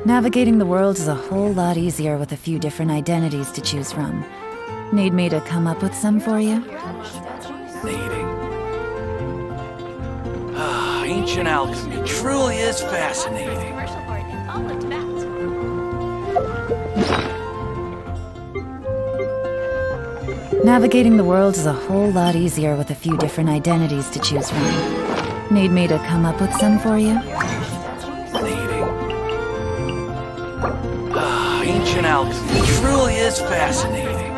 Navigating the world is a whole lot easier with a few different identities to choose from. Need me to come up with some for you? Fascinating. Ancient alchemy truly is fascinating. Navigating the world is a whole lot easier with a few different identities to choose from. Need me to come up with some for you? Fascinating. Ancient alchemy truly is fascinating.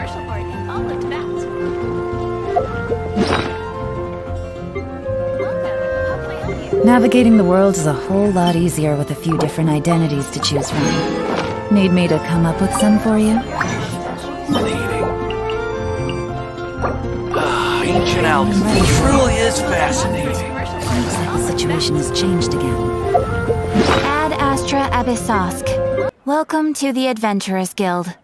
Navigating the world is a whole lot easier with a few different identities to choose from. Need me to come up with some for you? Ancient alchemy truly is fascinating. Looks like the situation has changed again. Ad Astra Abyssosk. Welcome to the Adventurers Guild.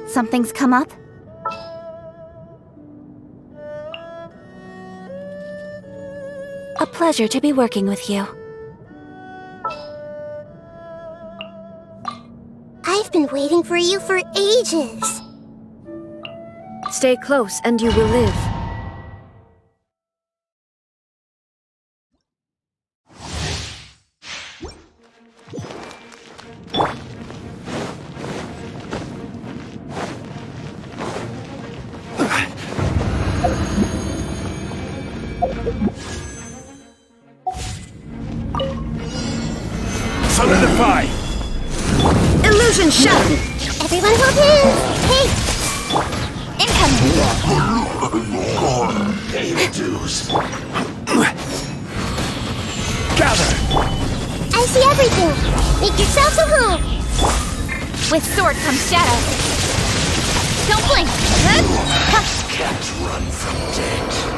Something's come up? A pleasure to be working with you. I've been waiting for you for ages. Stay close and you will live. Solidify! Illusion shattered! Everyone hold hands! Hey! Incoming! Gather! I see everything! Make yourselves at home! With sword comes shadow. Don't blink! Can't run from death.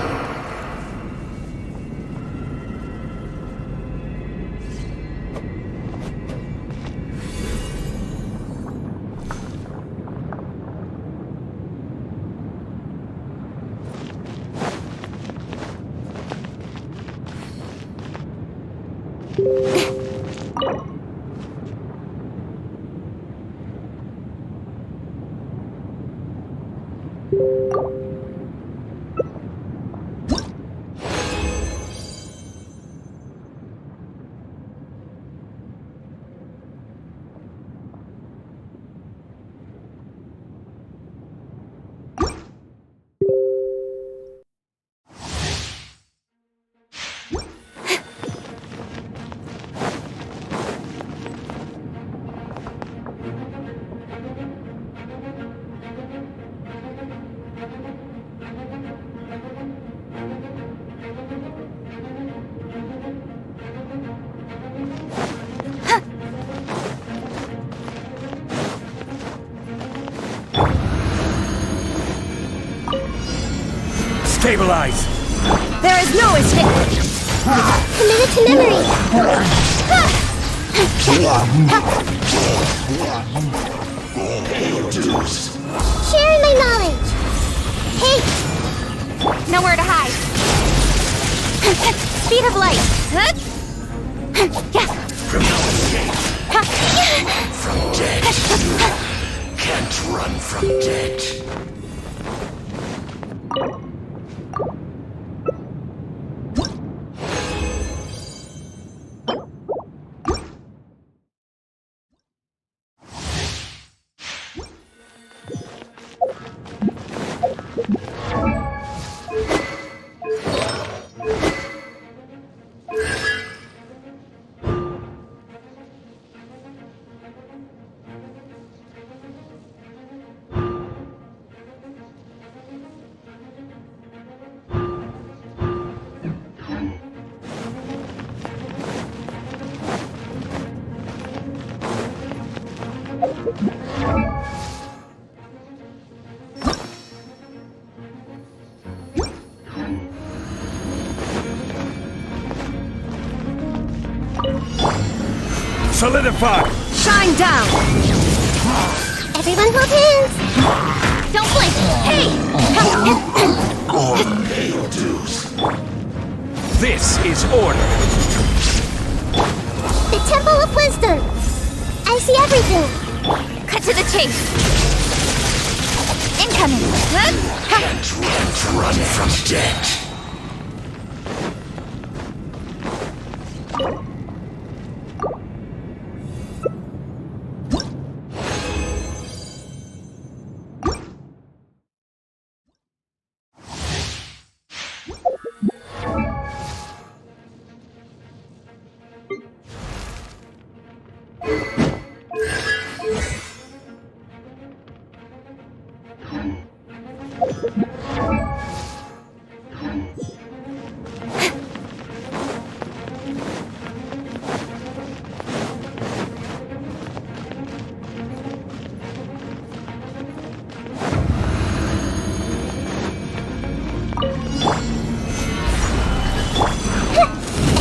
Stabilize! There is no escape! Committed to memory. Sharing my knowledge. Hey! Nowhere to hide. Speed of light. From no escape. From dead. Can't run from dead. Solidify! Shine down! Everyone hold hands. Don't blink. Hey! This is order! The Temple of Wisdom. I see everything. Cut to the chase. Incoming. Can't run from dead.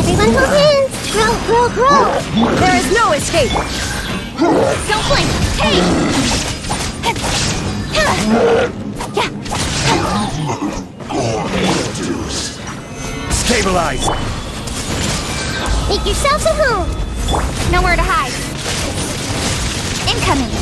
Everyone hold hands. Grow, grow, grow. There is no escape! Don't blink. Hey! Stabilize! Make yourselves at home. Nowhere to hide. Incoming.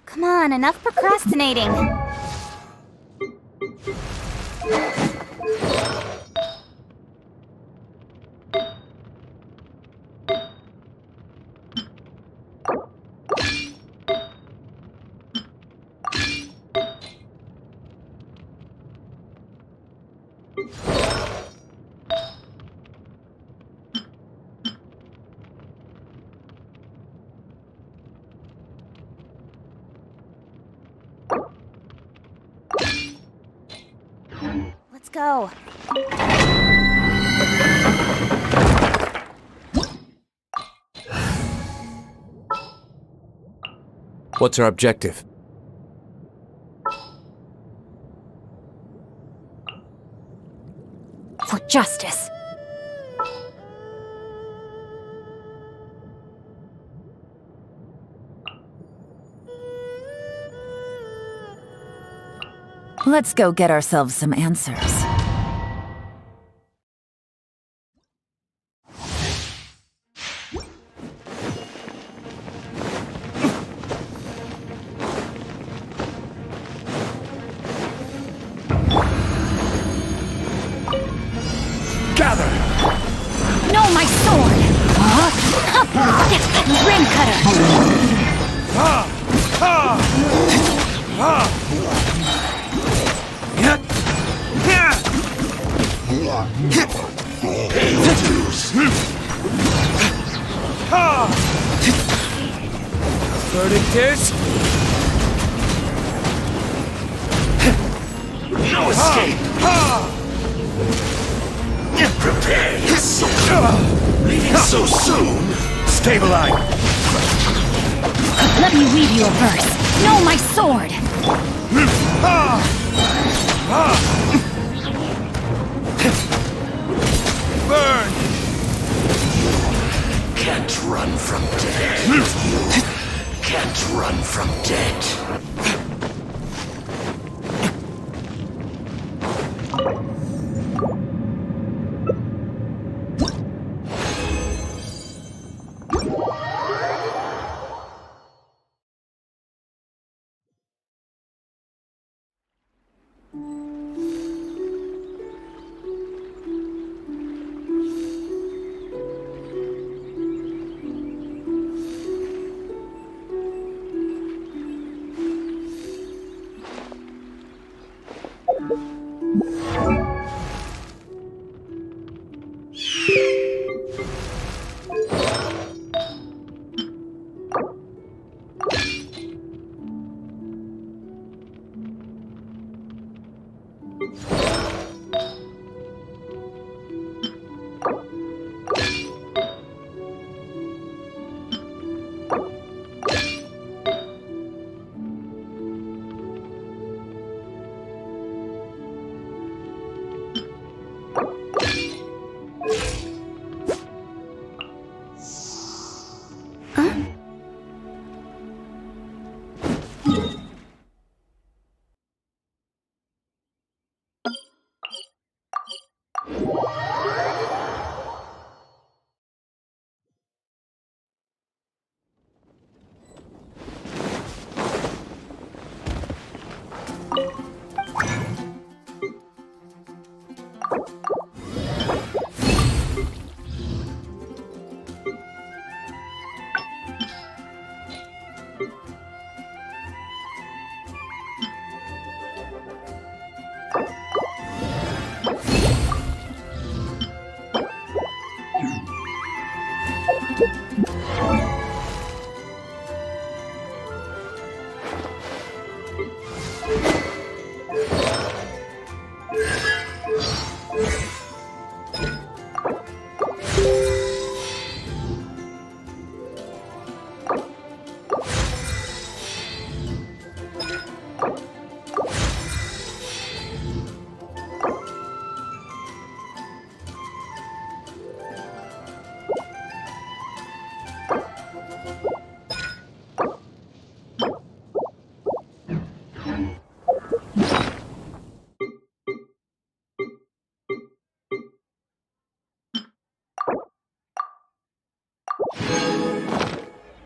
Come on, enough procrastinating. go. What's our objective? For justice. Let's go get ourselves some answers. Gather! No, my sword! Ring cutter! Verdict is... No escape! Prepare yourself! Leaving so soon? Stabilize! Let me read you a verse. No, my sword! Burn! Can't run from death. You can't run from death.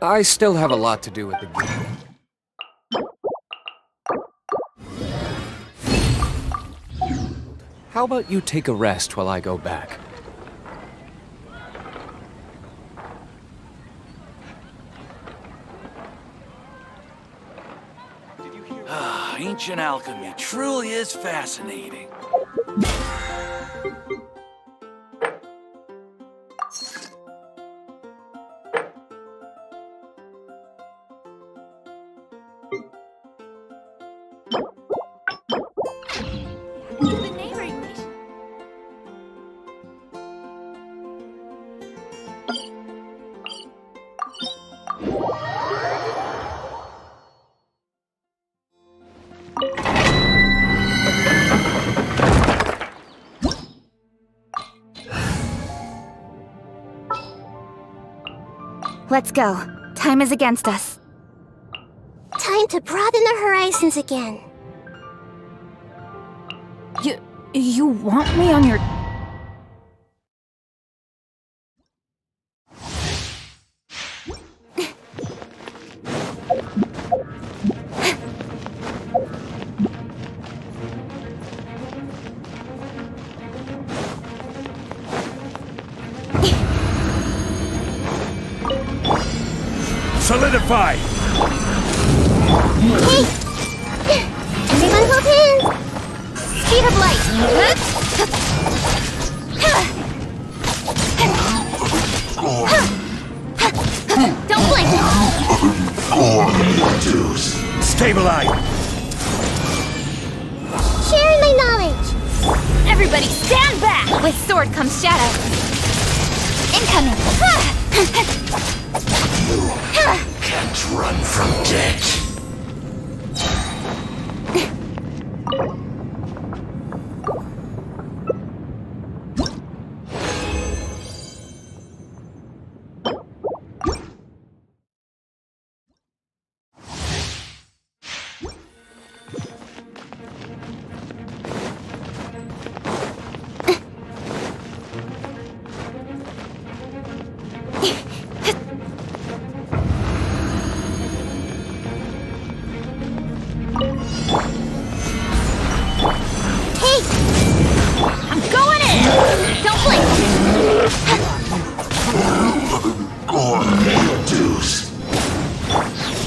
I still have a lot to do with the game. How about you take a rest while I go back? Ancient alchemy truly is fascinating. The neighboring nation Let's go. Time is against us. Time to broaden the horizons again. You want me on your... Solidify! Hey! Everyone hold hands! Speed of light! Don't blink! Stabilize! Sharing my knowledge! Everybody stand back! With sword comes shadow. Incoming! Can't run from death.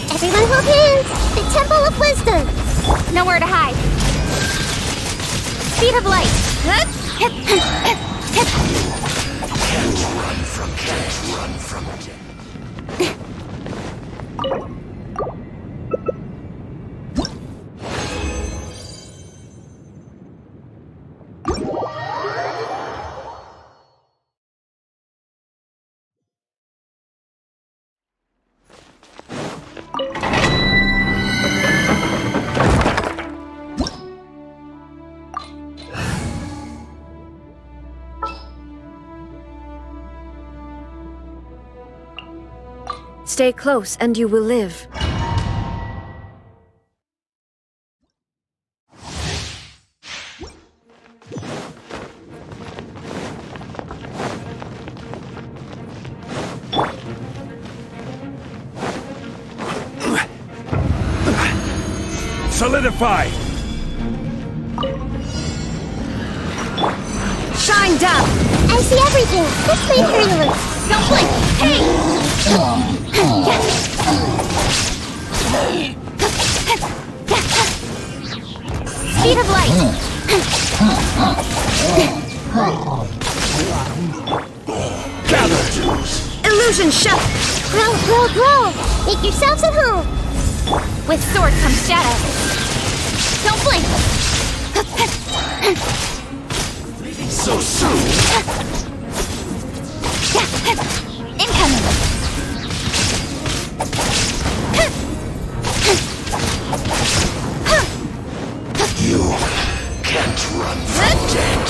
Everyone hold hands! The Temple of Wisdom! Nowhere to hide. Speed of light. Can't run from death. Stay close and you will live. Solidify! Shine down! I see everything! Let's play turbulence! Don't blink! Hey! Speed of light! Gather! Illusion shut! Grow, grow, grow! Make yourselves at home! With sword comes shadow. Don't blink! So soon! Incoming! You can't run from death.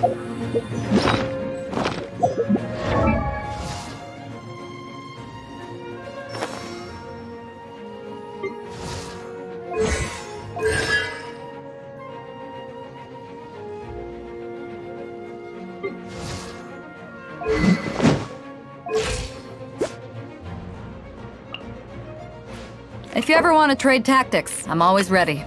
If you ever want to trade tactics, I'm always ready.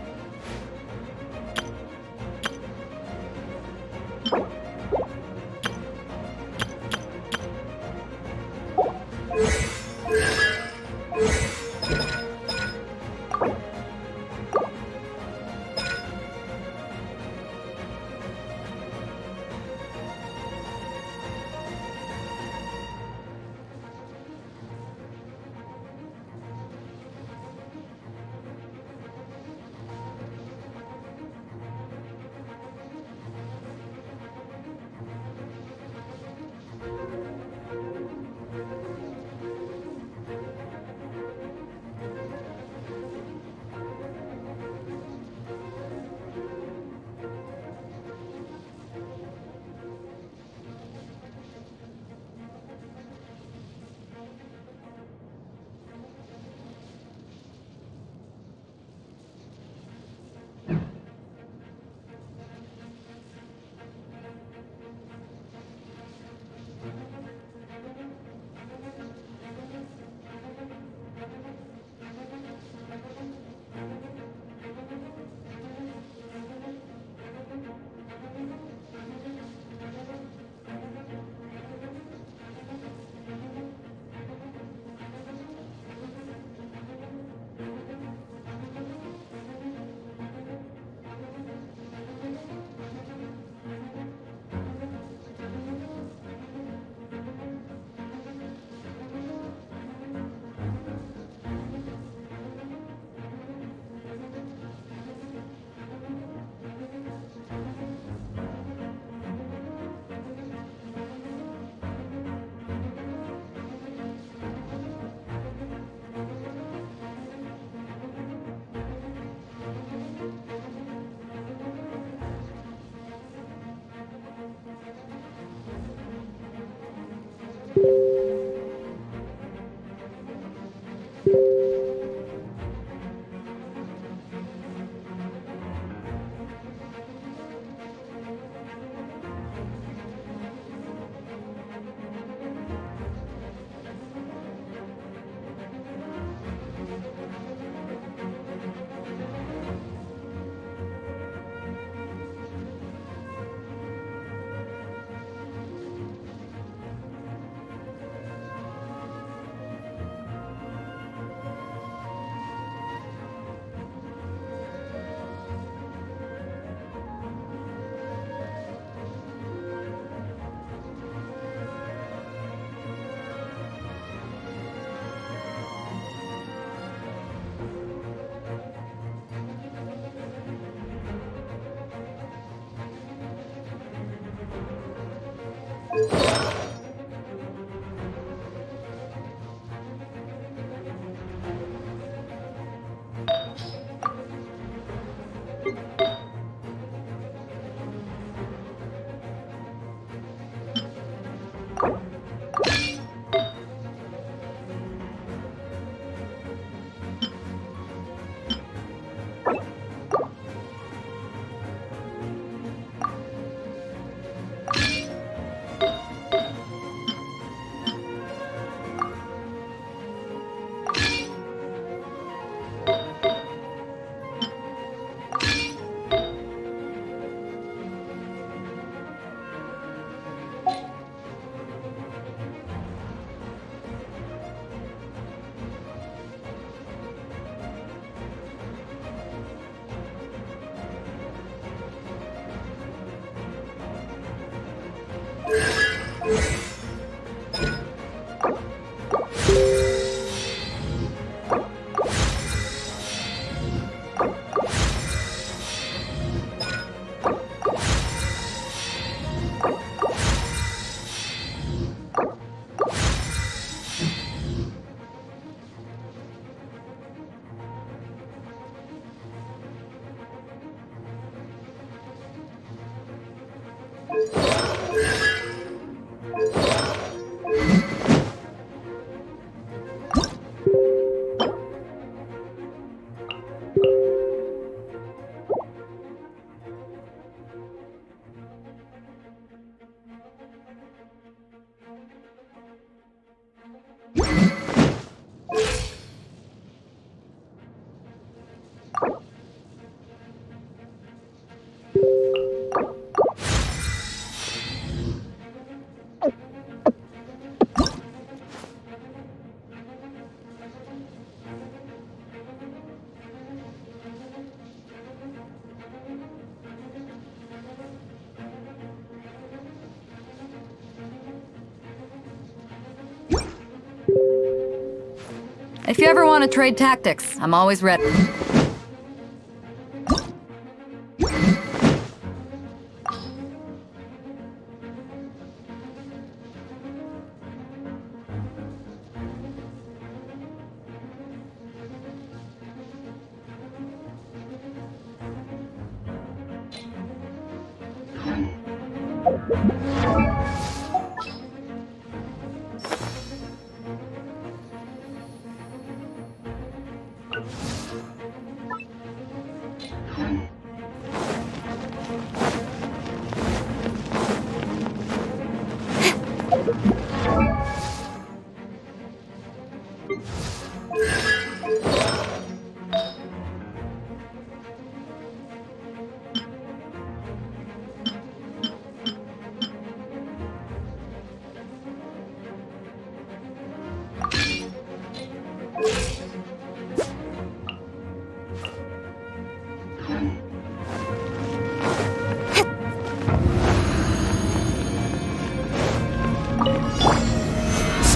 If you ever want to trade tactics, I'm always ready.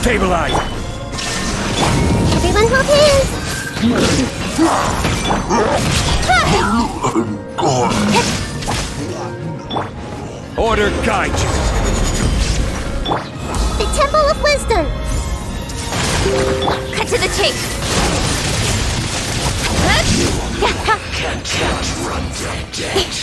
Stabilize! Everyone hold hands! Order guide you! The Temple of Wisdom! Cut to the chase. Can't run from debt.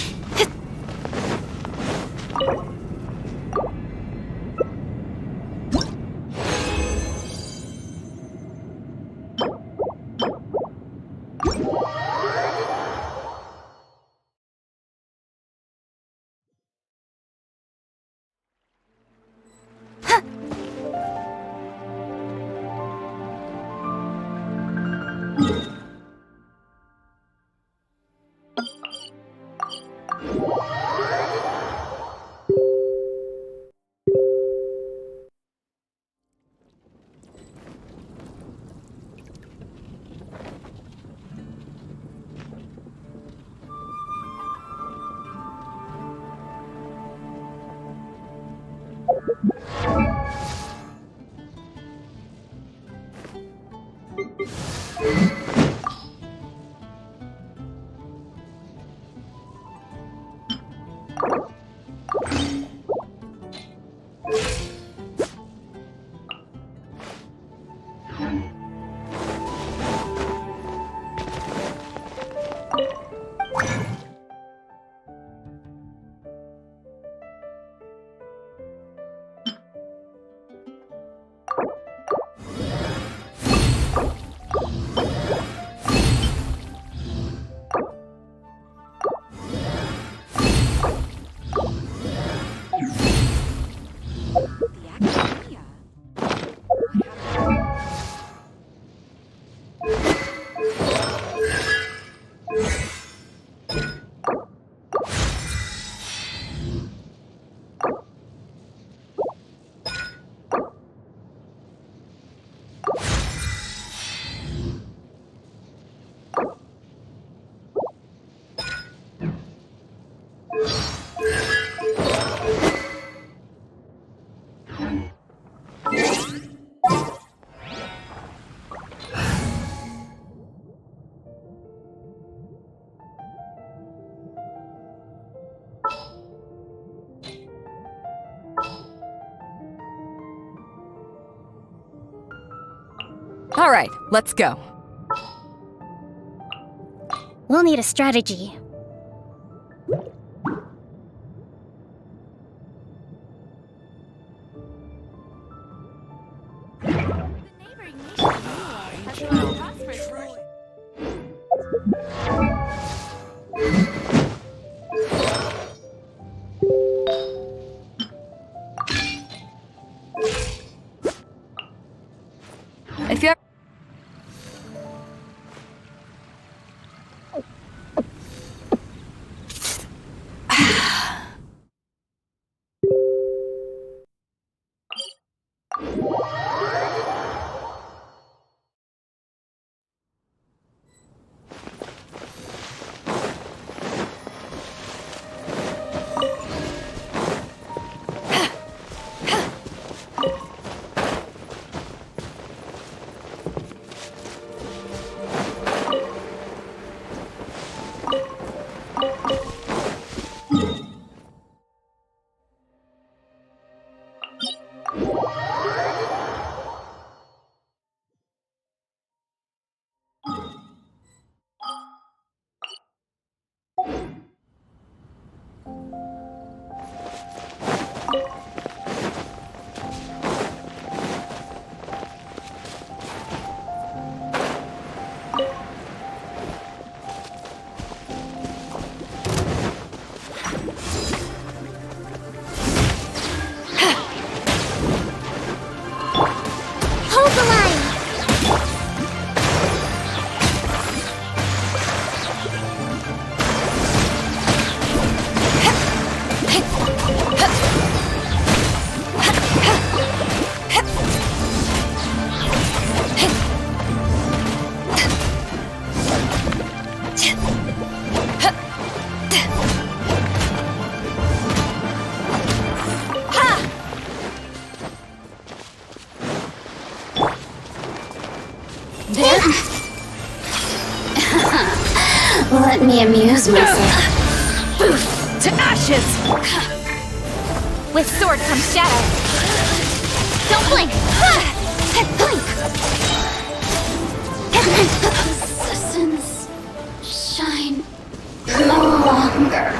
All right, let's go. We'll need a strategy. If you ever... Hold the line. Let me amuse myself. To ashes! With sword comes shadow. Don't blink! Resistance. Shine no longer.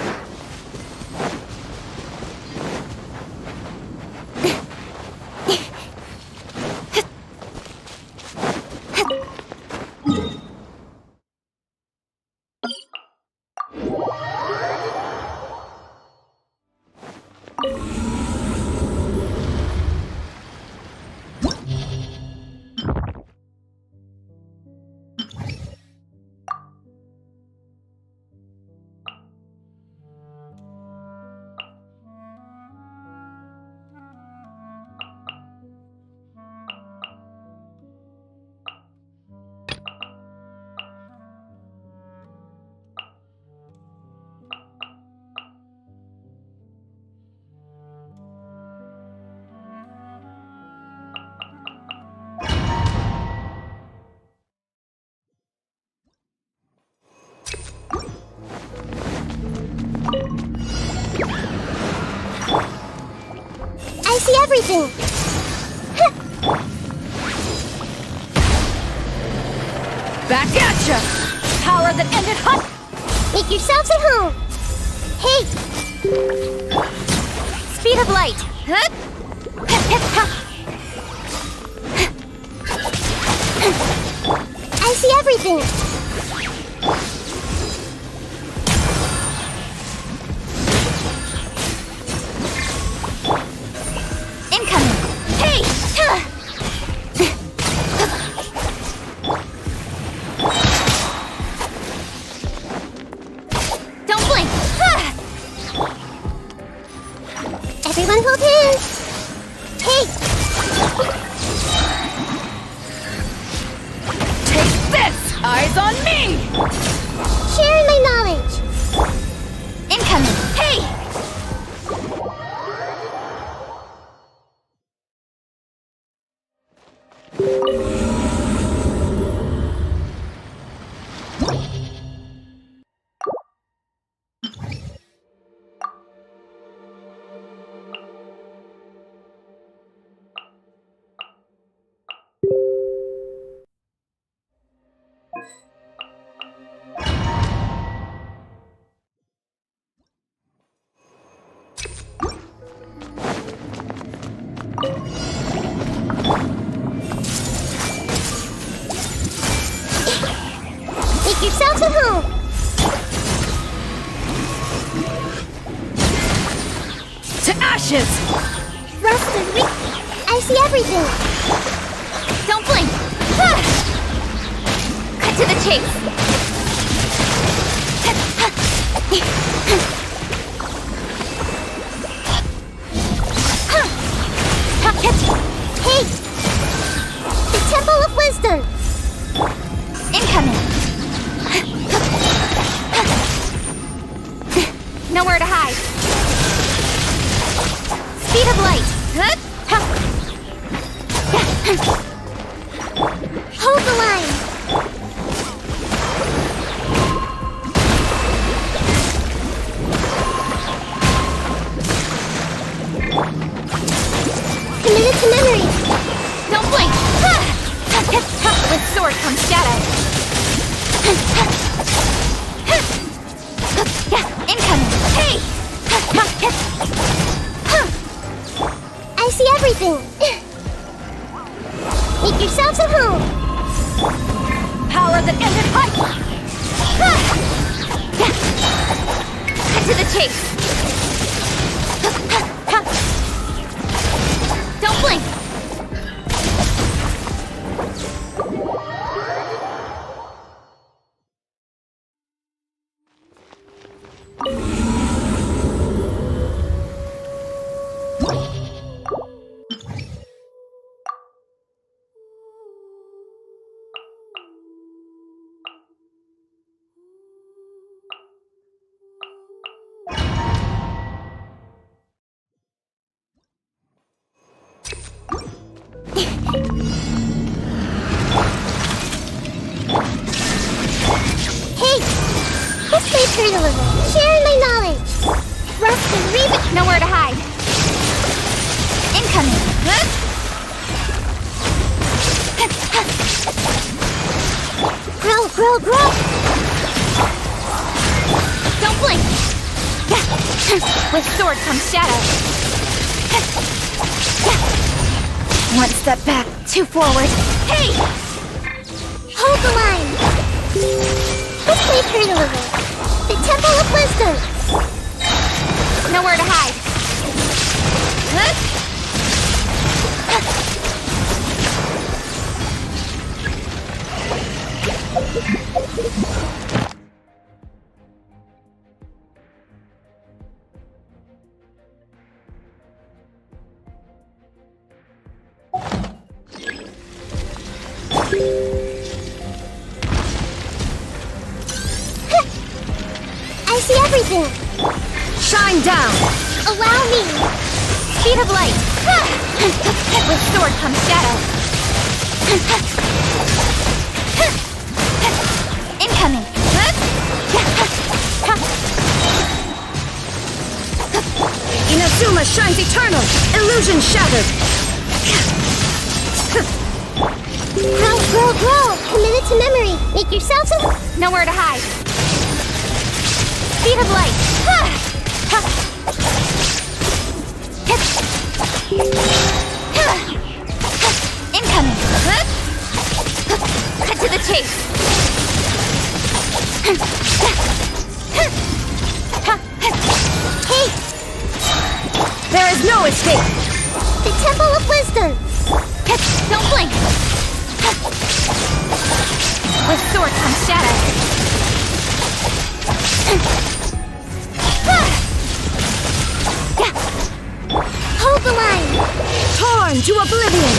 I see everything. Back at ya! Power that ended hunt! Make yourselves at home. Hey! Speed of light. I see everything. Incoming! Hey! Don't blink! Everyone hold hands. Hey! Take this! Eyes on me! Sharing my knowledge. Incoming! Hey! Make yourselves at home. To ashes! Rust and I see everything. Don't blink! Cut to the chase! Hey! The Temple of Wisdom. Incoming! Nowhere to hide! Speed of light. Hold the line. committed to memory. Don't blink! With sword comes shadow. Incoming! Hey! I see everything. Make yourselves at home. Power that ended fight! Cut to the chase! Don't blink! Hey! Let's play turn a little. Sharing my knowledge. Rough and read. Nowhere to hide. Incoming. Grow, grow, grow. Don't blink. With sword comes shadow. One step back, two forward. Hey! Hold the line. Let's play turn a little. The Temple of Wisdom. Nowhere to hide. I see everything. Shine down! Allow me. Speed of light. With sword comes shadow. Incoming. Inazuma shines eternal! Illusion shattered! Grow, grow, grow. Committed to memory. Make yourselves at home. Nowhere to hide. Speed of light. Incoming. Cut to the chase. Hey! There is no escape! The Temple of Wisdom. Don't blink. With sword comes shadow. Hold the line. Torn to oblivion!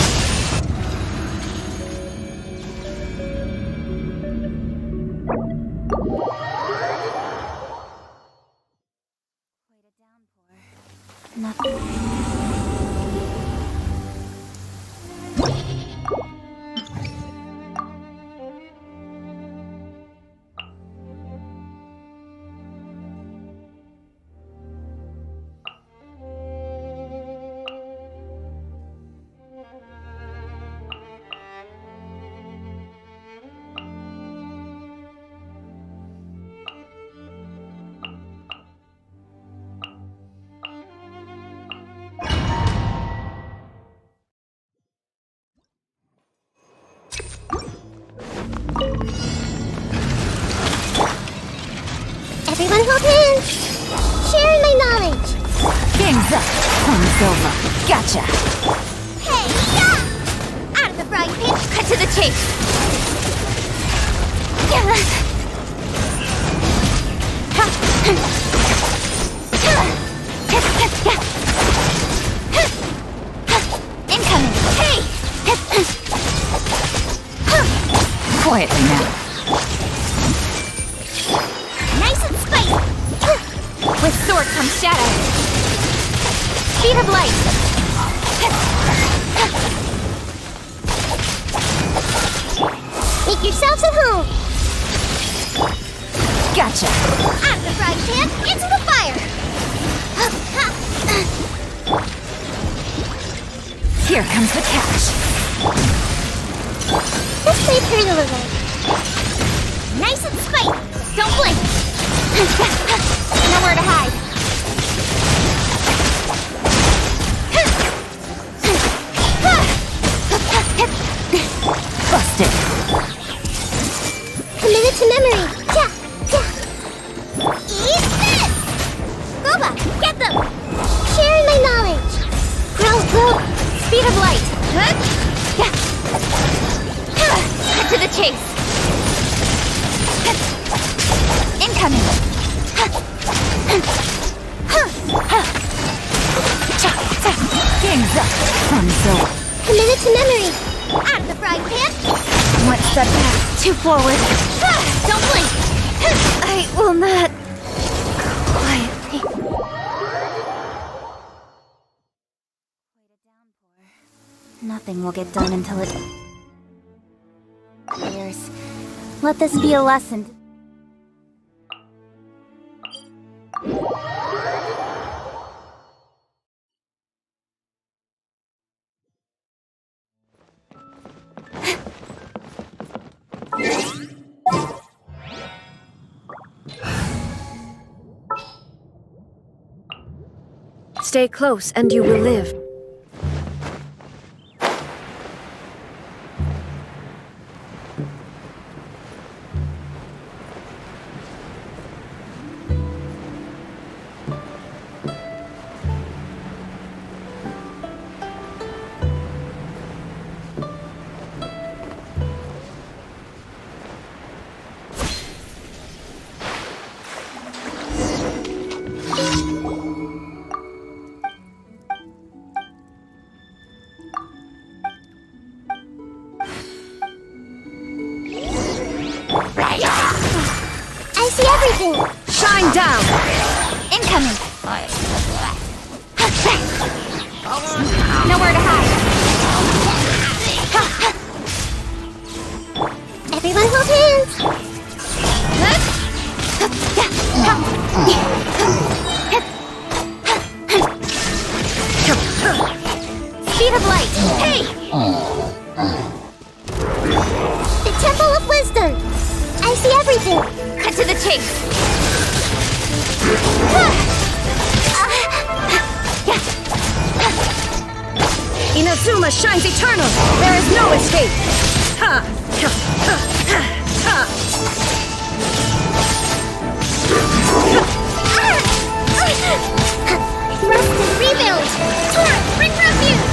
Everyone hold hands. Sharing my knowledge. Game's up. One's over. Gotcha. Hey, yeah! Out of the frying pan. Cut to the chase. Incoming. Hey! Quietly now. Nice and spicy. With sword comes shadow. Speed of light. Make yourselves at home. Gotcha. Out of the frying pan, into the fire. Here comes the catch. Let's play pretty little. Nice and spiked. Don't blink. Nowhere to hide. Busted. Committed to memory. Yeah, yeah. Eat this! Boba, get them! Sharing my knowledge. Grow, grow. Speed of light. Yeah. Cut to the chase. Incoming. Game's up. Fun's over. Committed to memory. Out of the frying pan. One step back, two forward. Don't blink. I will not. Quietly. Nothing will get done until it clears. Let this be a lesson. Stay close and you will live. I see everything. Shine down! Incoming. Nowhere to hide. Everyone hold hands. Speed of light. Hey! The Temple of Wisdom. I see everything. Cut to the chase. Inazuma shines eternal! There is no escape! Ha! Ha! Ha! Ha! Rest and rebuild. Torn, bring refuge.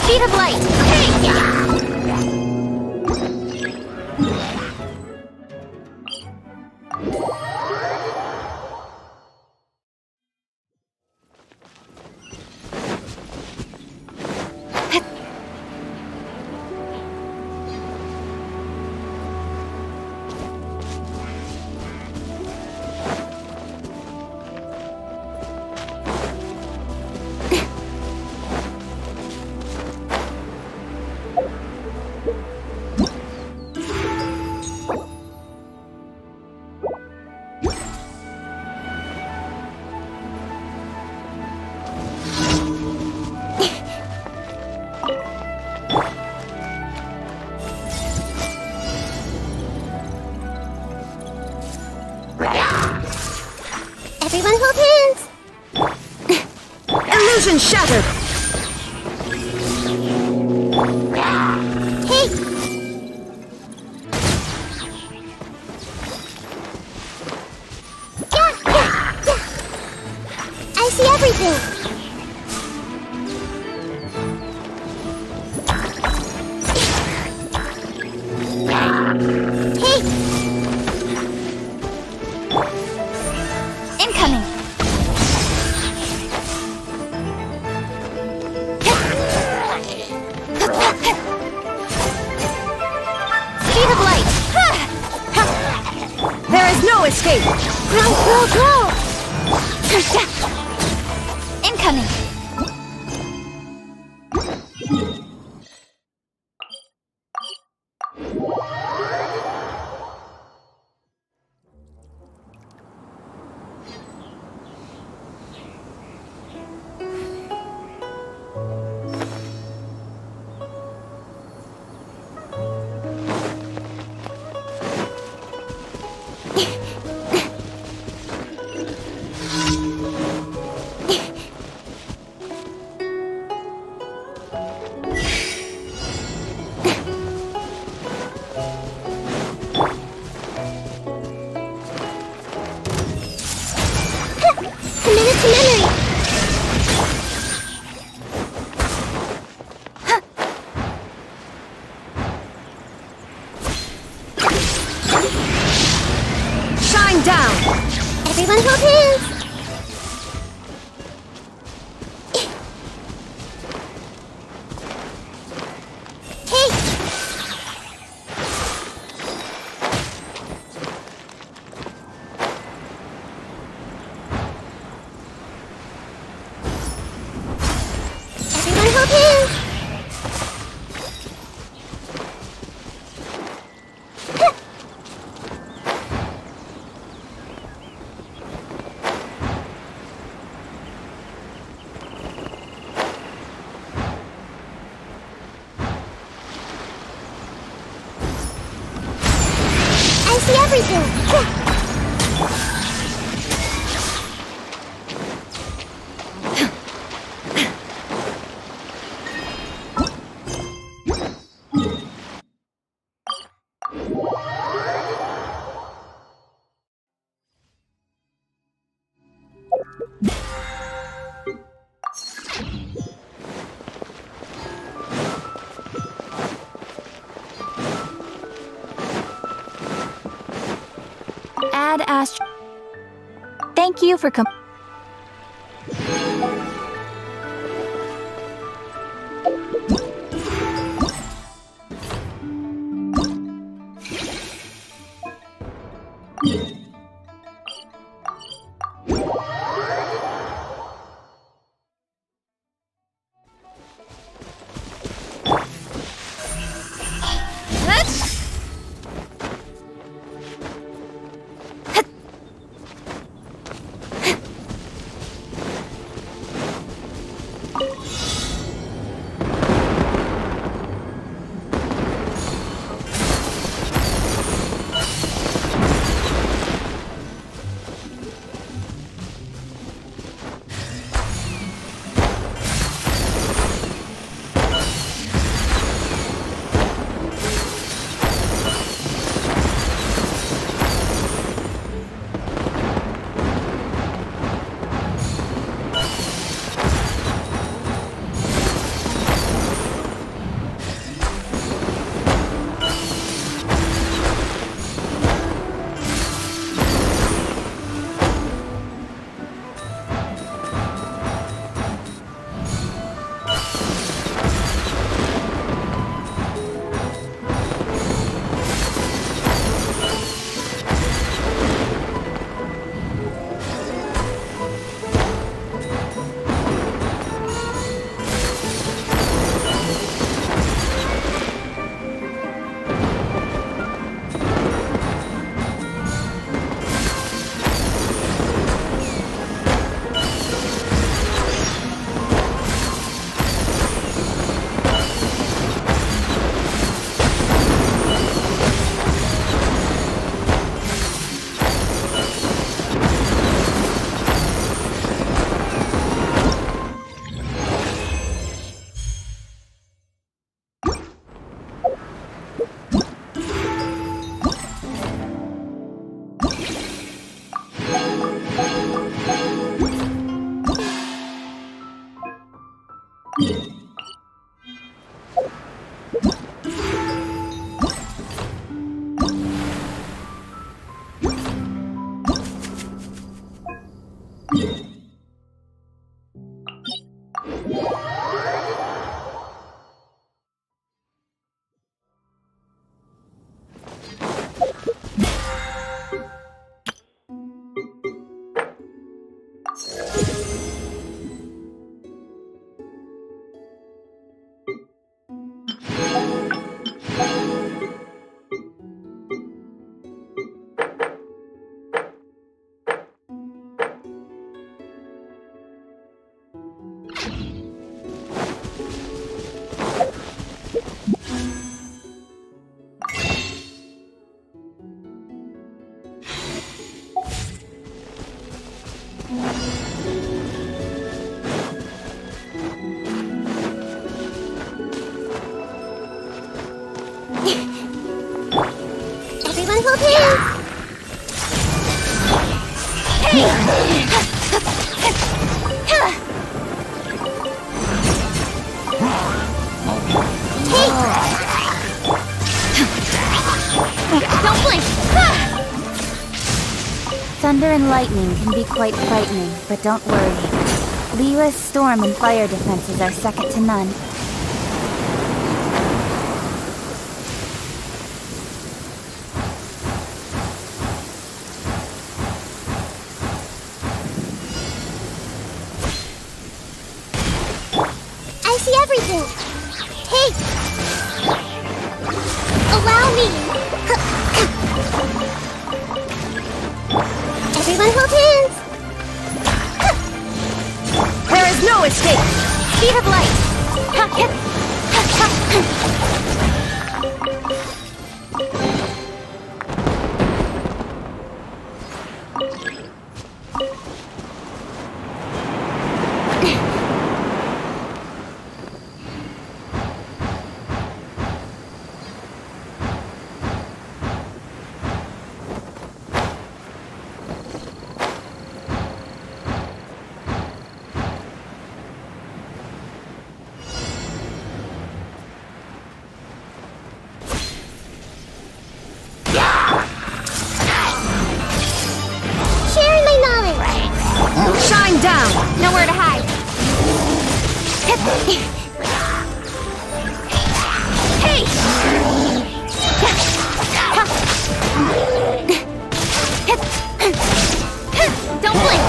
Speed of light. Everyone hold hands. Illusion shattered! Hey! Yeah, yeah, yeah. I see everything. Hey! Incoming! Speed of light. There is no escape! Grow, grow, grow. Incoming! Committed to memory. Shine down! Everyone hold hands. Hey! Everyone hold hands. I see everything. Add Astra. Thank you for Everyone hold hands! Don't blink! Thunder and lightning can be quite frightening, but don't worry. Leela's storm and fire defenses are second to none. I see everything! Hey! Allow me! Everyone hold hands! There is no escape! Speed of light! Sharing my knowledge! Shine down! Nowhere to hide! Hey! Don't blink!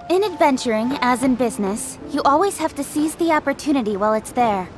In adventuring, as in business, you always have to seize the opportunity while it's there.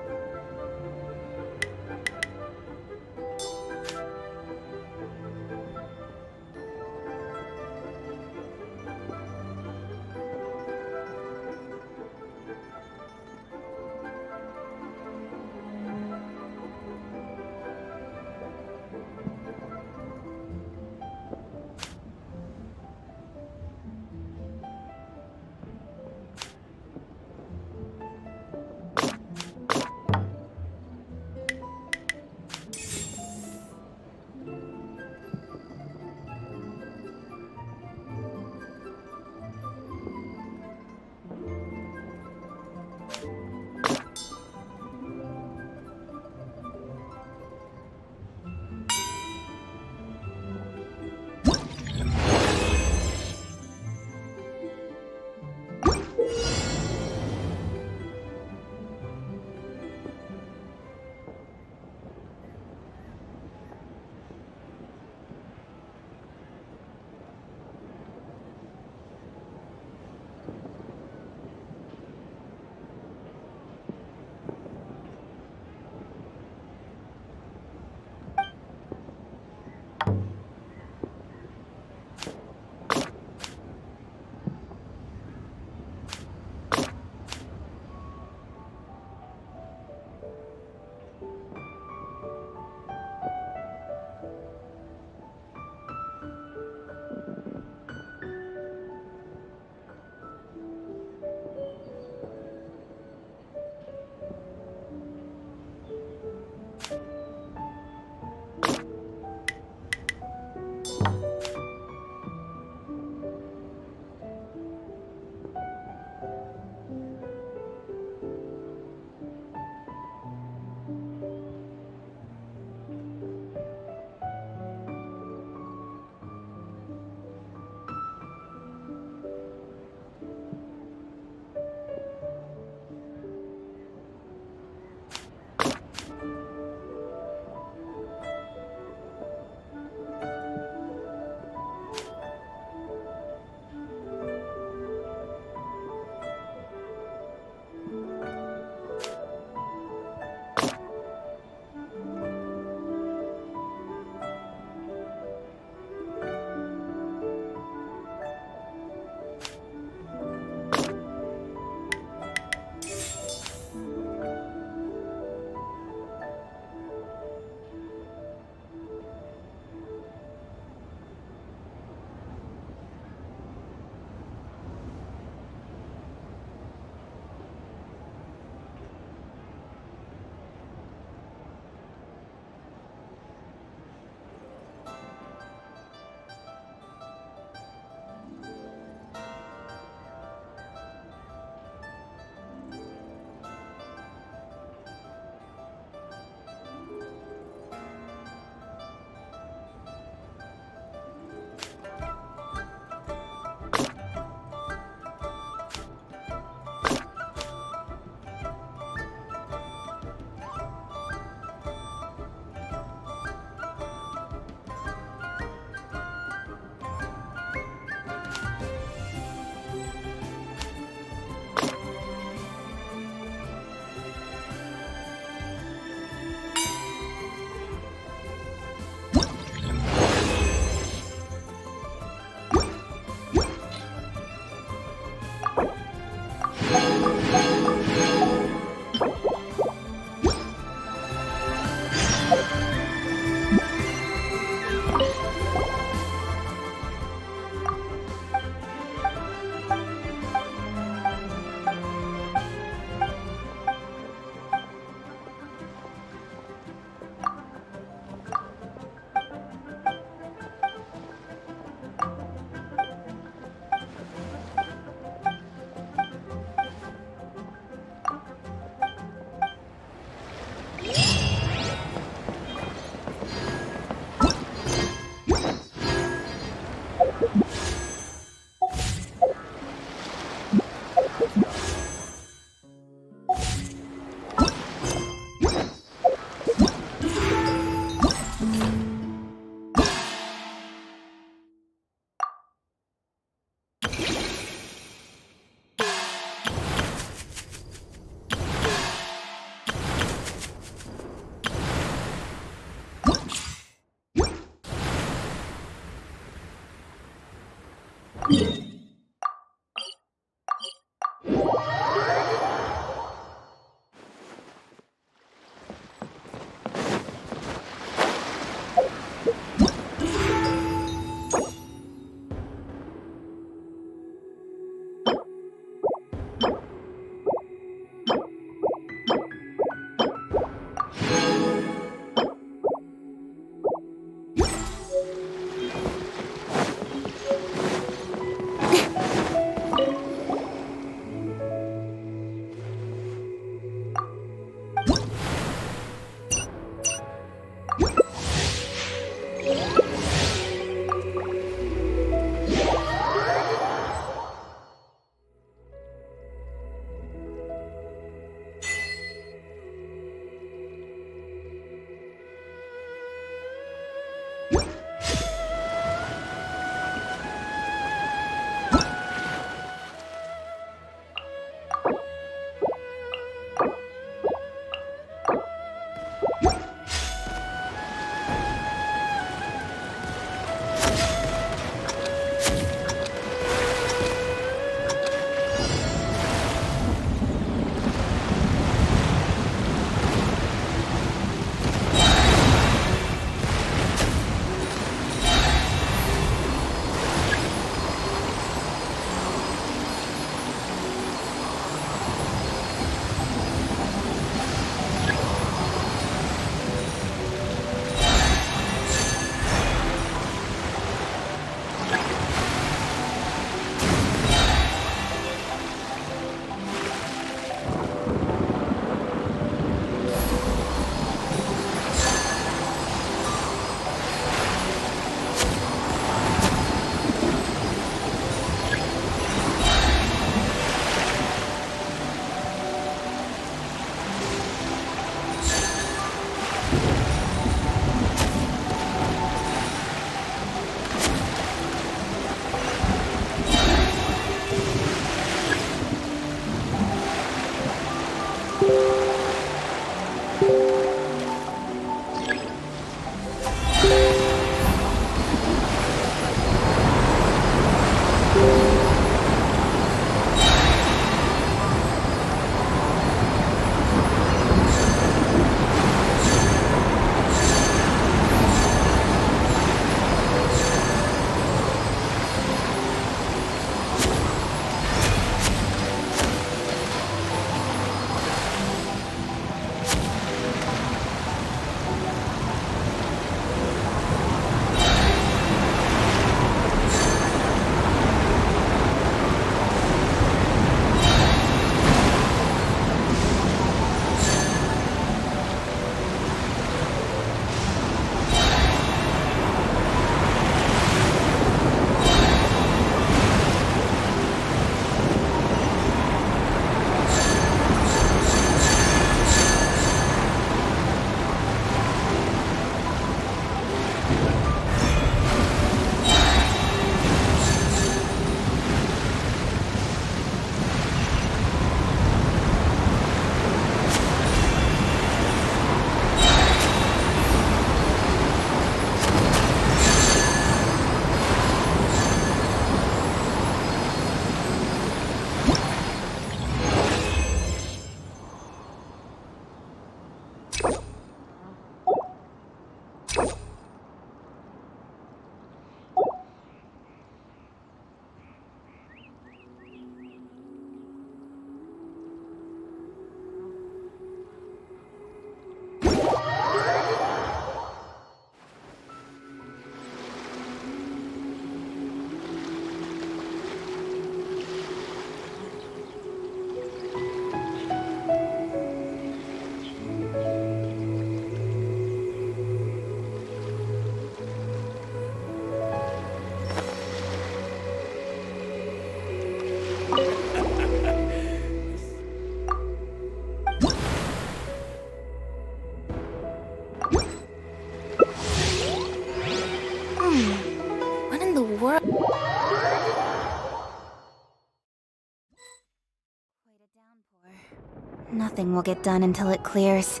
Nothing will get done until it clears.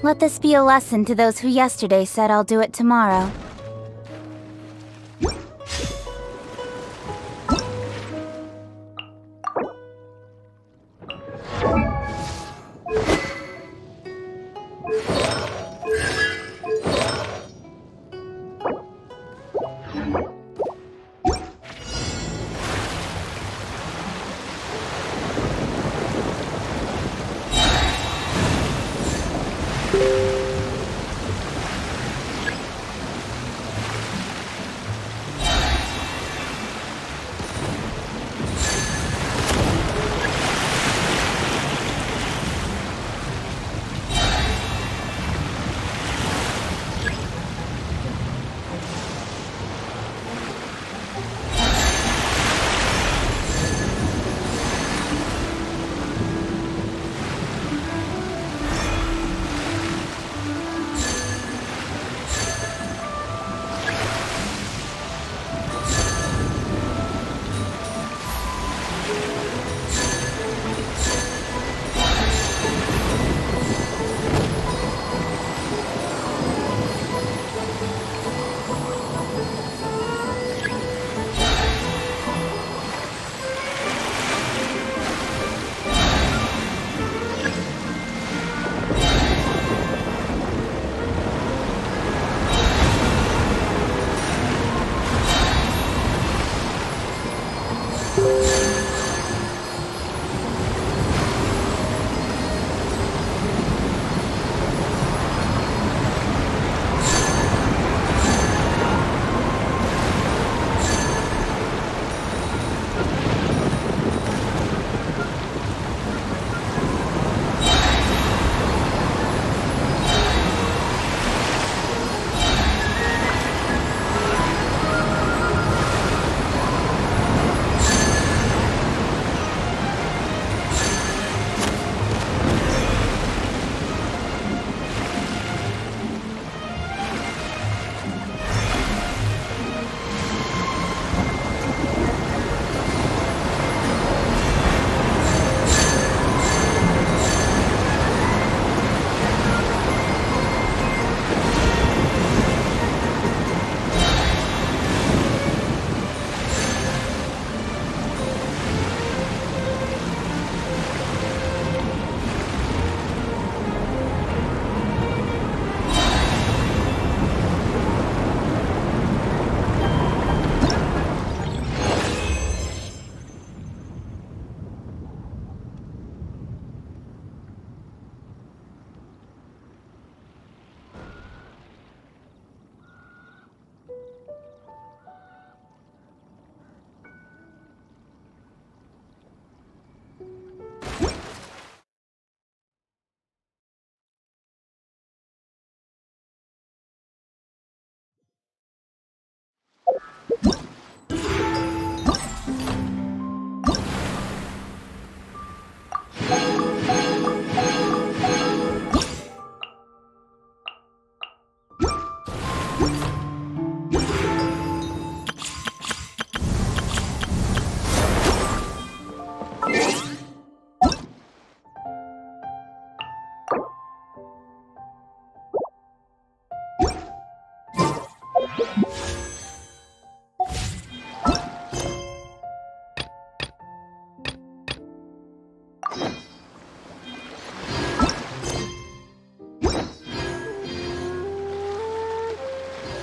Let this be a lesson to those who yesterday said I'll do it tomorrow.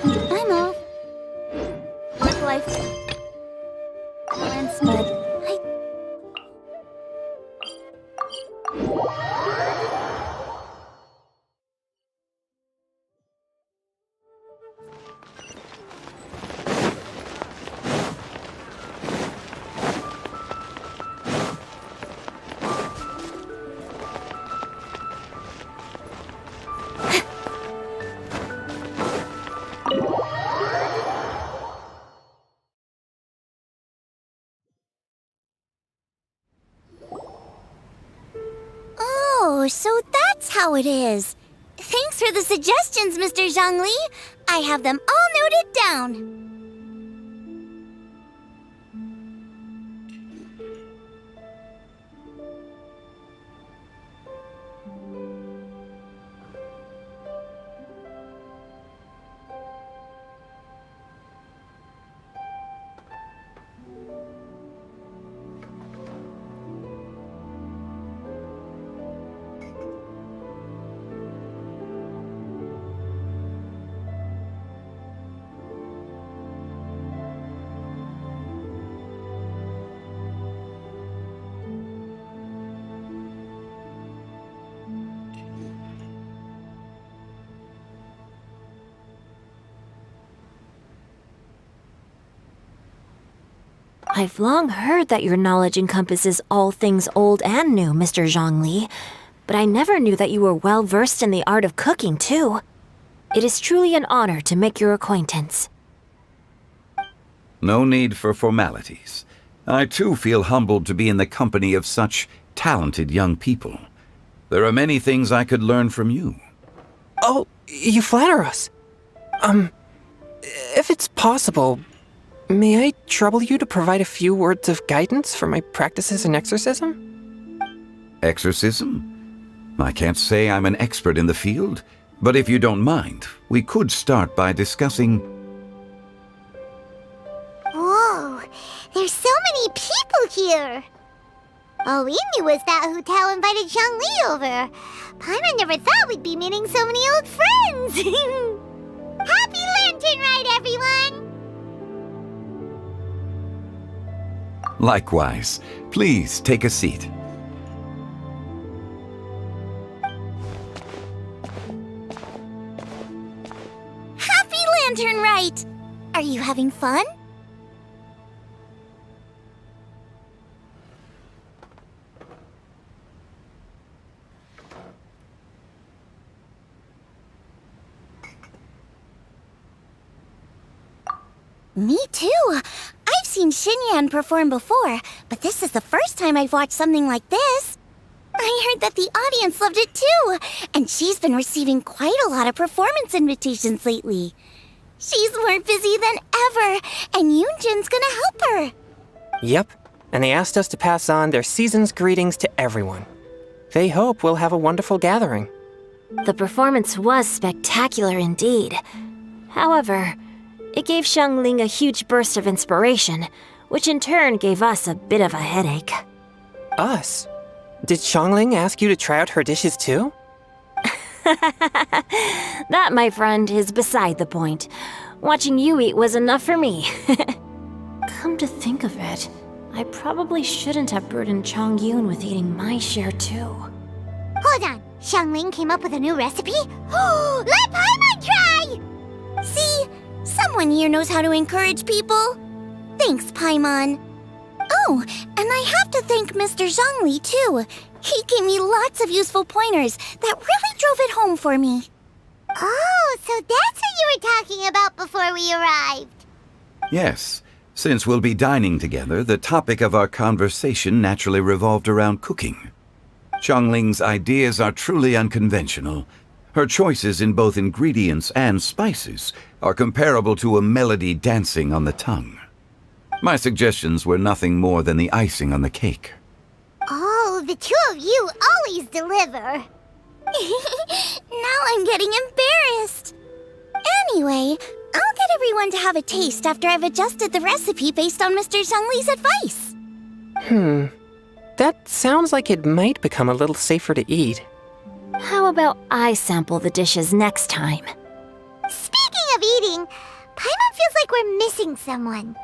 I'm off. Work life balance, but Oh, so that's how it is. Thanks for the suggestions, Mr. Zhongli. I have them all noted down. I've long heard that your knowledge encompasses all things old and new, Mr. Zhongli, but I never knew that you were well versed in the art of cooking, too. It is truly an honor to make your acquaintance. No need for formalities. I too feel humbled to be in the company of such talented young people. There are many things I could learn from you. Oh, you flatter us. If it's possible, may I trouble you to provide a few words of guidance for my practices in exorcism? Exorcism? I can't say I'm an expert in the field, but if you don't mind, we could start by discussing... Whoa, there's so many people here. All we knew was that hotel invited Zhongli over. Paimon never thought we'd be meeting so many old friends. Happy Lantern Ride, everyone! Likewise. Please take a seat. Happy Lantern Ride! Are you having fun? Me too. I've seen Xinyan perform before, but this is the first time I've watched something like this. I heard that the audience loved it too, and she's been receiving quite a lot of performance invitations lately. She's more busy than ever, and Yoonjin's gonna help her. Yep, and they asked us to pass on their season's greetings to everyone. They hope we'll have a wonderful gathering. The performance was spectacular indeed. However, it gave Xiangling a huge burst of inspiration, which in turn gave us a bit of a headache. Us? Did Xiangling ask you to try out her dishes too? That, my friend, is beside the point. Watching you eat was enough for me. Come to think of it, I probably shouldn't have burdened Chongyun with eating my share too. Hold on, Xiangling came up with a new recipe? Let Paimon try! See? Someone here knows how to encourage people. Thanks, Paimon. Oh, and I have to thank Mr. Zhongli, too. He gave me lots of useful pointers that really drove it home for me. Oh, so that's what you were talking about before we arrived. Yes, since we'll be dining together, the topic of our conversation naturally revolved around cooking. Xiangling's ideas are truly unconventional. Her choices in both ingredients and spices are comparable to a melody dancing on the tongue. My suggestions were nothing more than the icing on the cake. Oh, the two of you always deliver. Now I'm getting embarrassed. Anyway, I'll get everyone to have a taste after I've adjusted the recipe based on Mr. Xiangli's advice. That sounds like it might become a little safer to eat. How about I sample the dishes next time? Speaking of eating, Paimon feels like we're missing someone.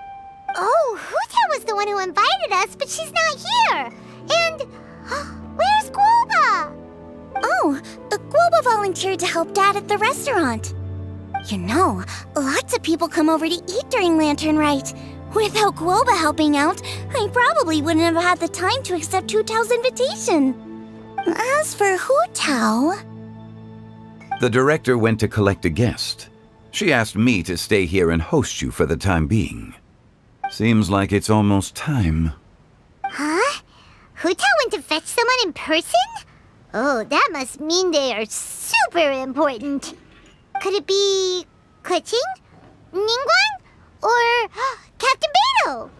Oh, Huta was the one who invited us, but she's not here. And where's Guoba? Oh, Guoba volunteered to help Dad at the restaurant. You know, lots of people come over to eat during Lantern Rite. Without Guoba helping out, I probably wouldn't have had the time to accept Hu Tao's invitation. As for Hu Tao... The director went to collect a guest. She asked me to stay here and host you for the time being. Seems like it's almost time. Huh? Hu Tao went to fetch someone in person? Oh, that must mean they are super important. Could it be... Keqing? Ningguang? Or Captain Beto?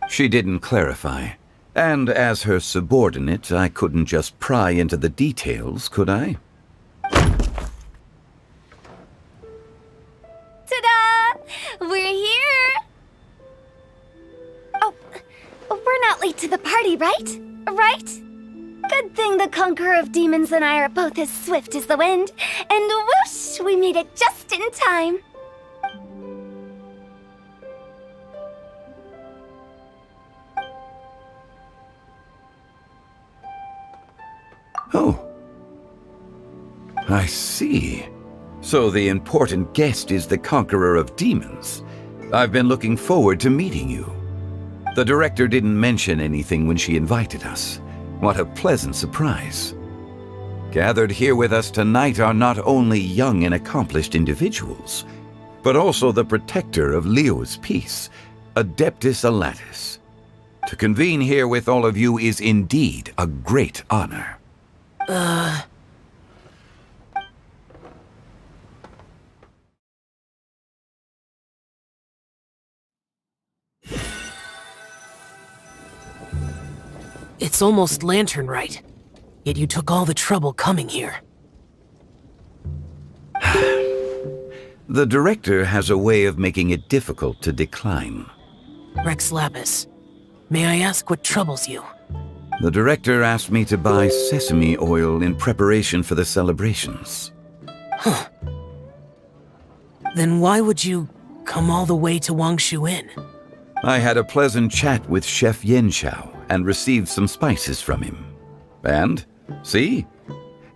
She didn't clarify. And as her subordinate, I couldn't just pry into the details, could I? Ta-da! We're here! Oh, we're not late to the party, right? Right? Good thing the Conqueror of Demons and I are both as swift as the wind. And whoosh, we made it just in time. Oh. I see. So the important guest is the Conqueror of Demons. I've been looking forward to meeting you. The director didn't mention anything when she invited us. What a pleasant surprise. Gathered here with us tonight are not only young and accomplished individuals, but also the protector of Leo's peace, Adeptus Alatus. To convene here with all of you is indeed a great honor. It's almost Lantern Rite, yet you took all the trouble coming here. The director has a way of making it difficult to decline. Rex Lapis, may I ask what troubles you? The director asked me to buy sesame oil in preparation for the celebrations. Huh. Then why would you come all the way to Wangshu Inn? I had a pleasant chat with Chef Yanxiao and received some spices from him. And, see?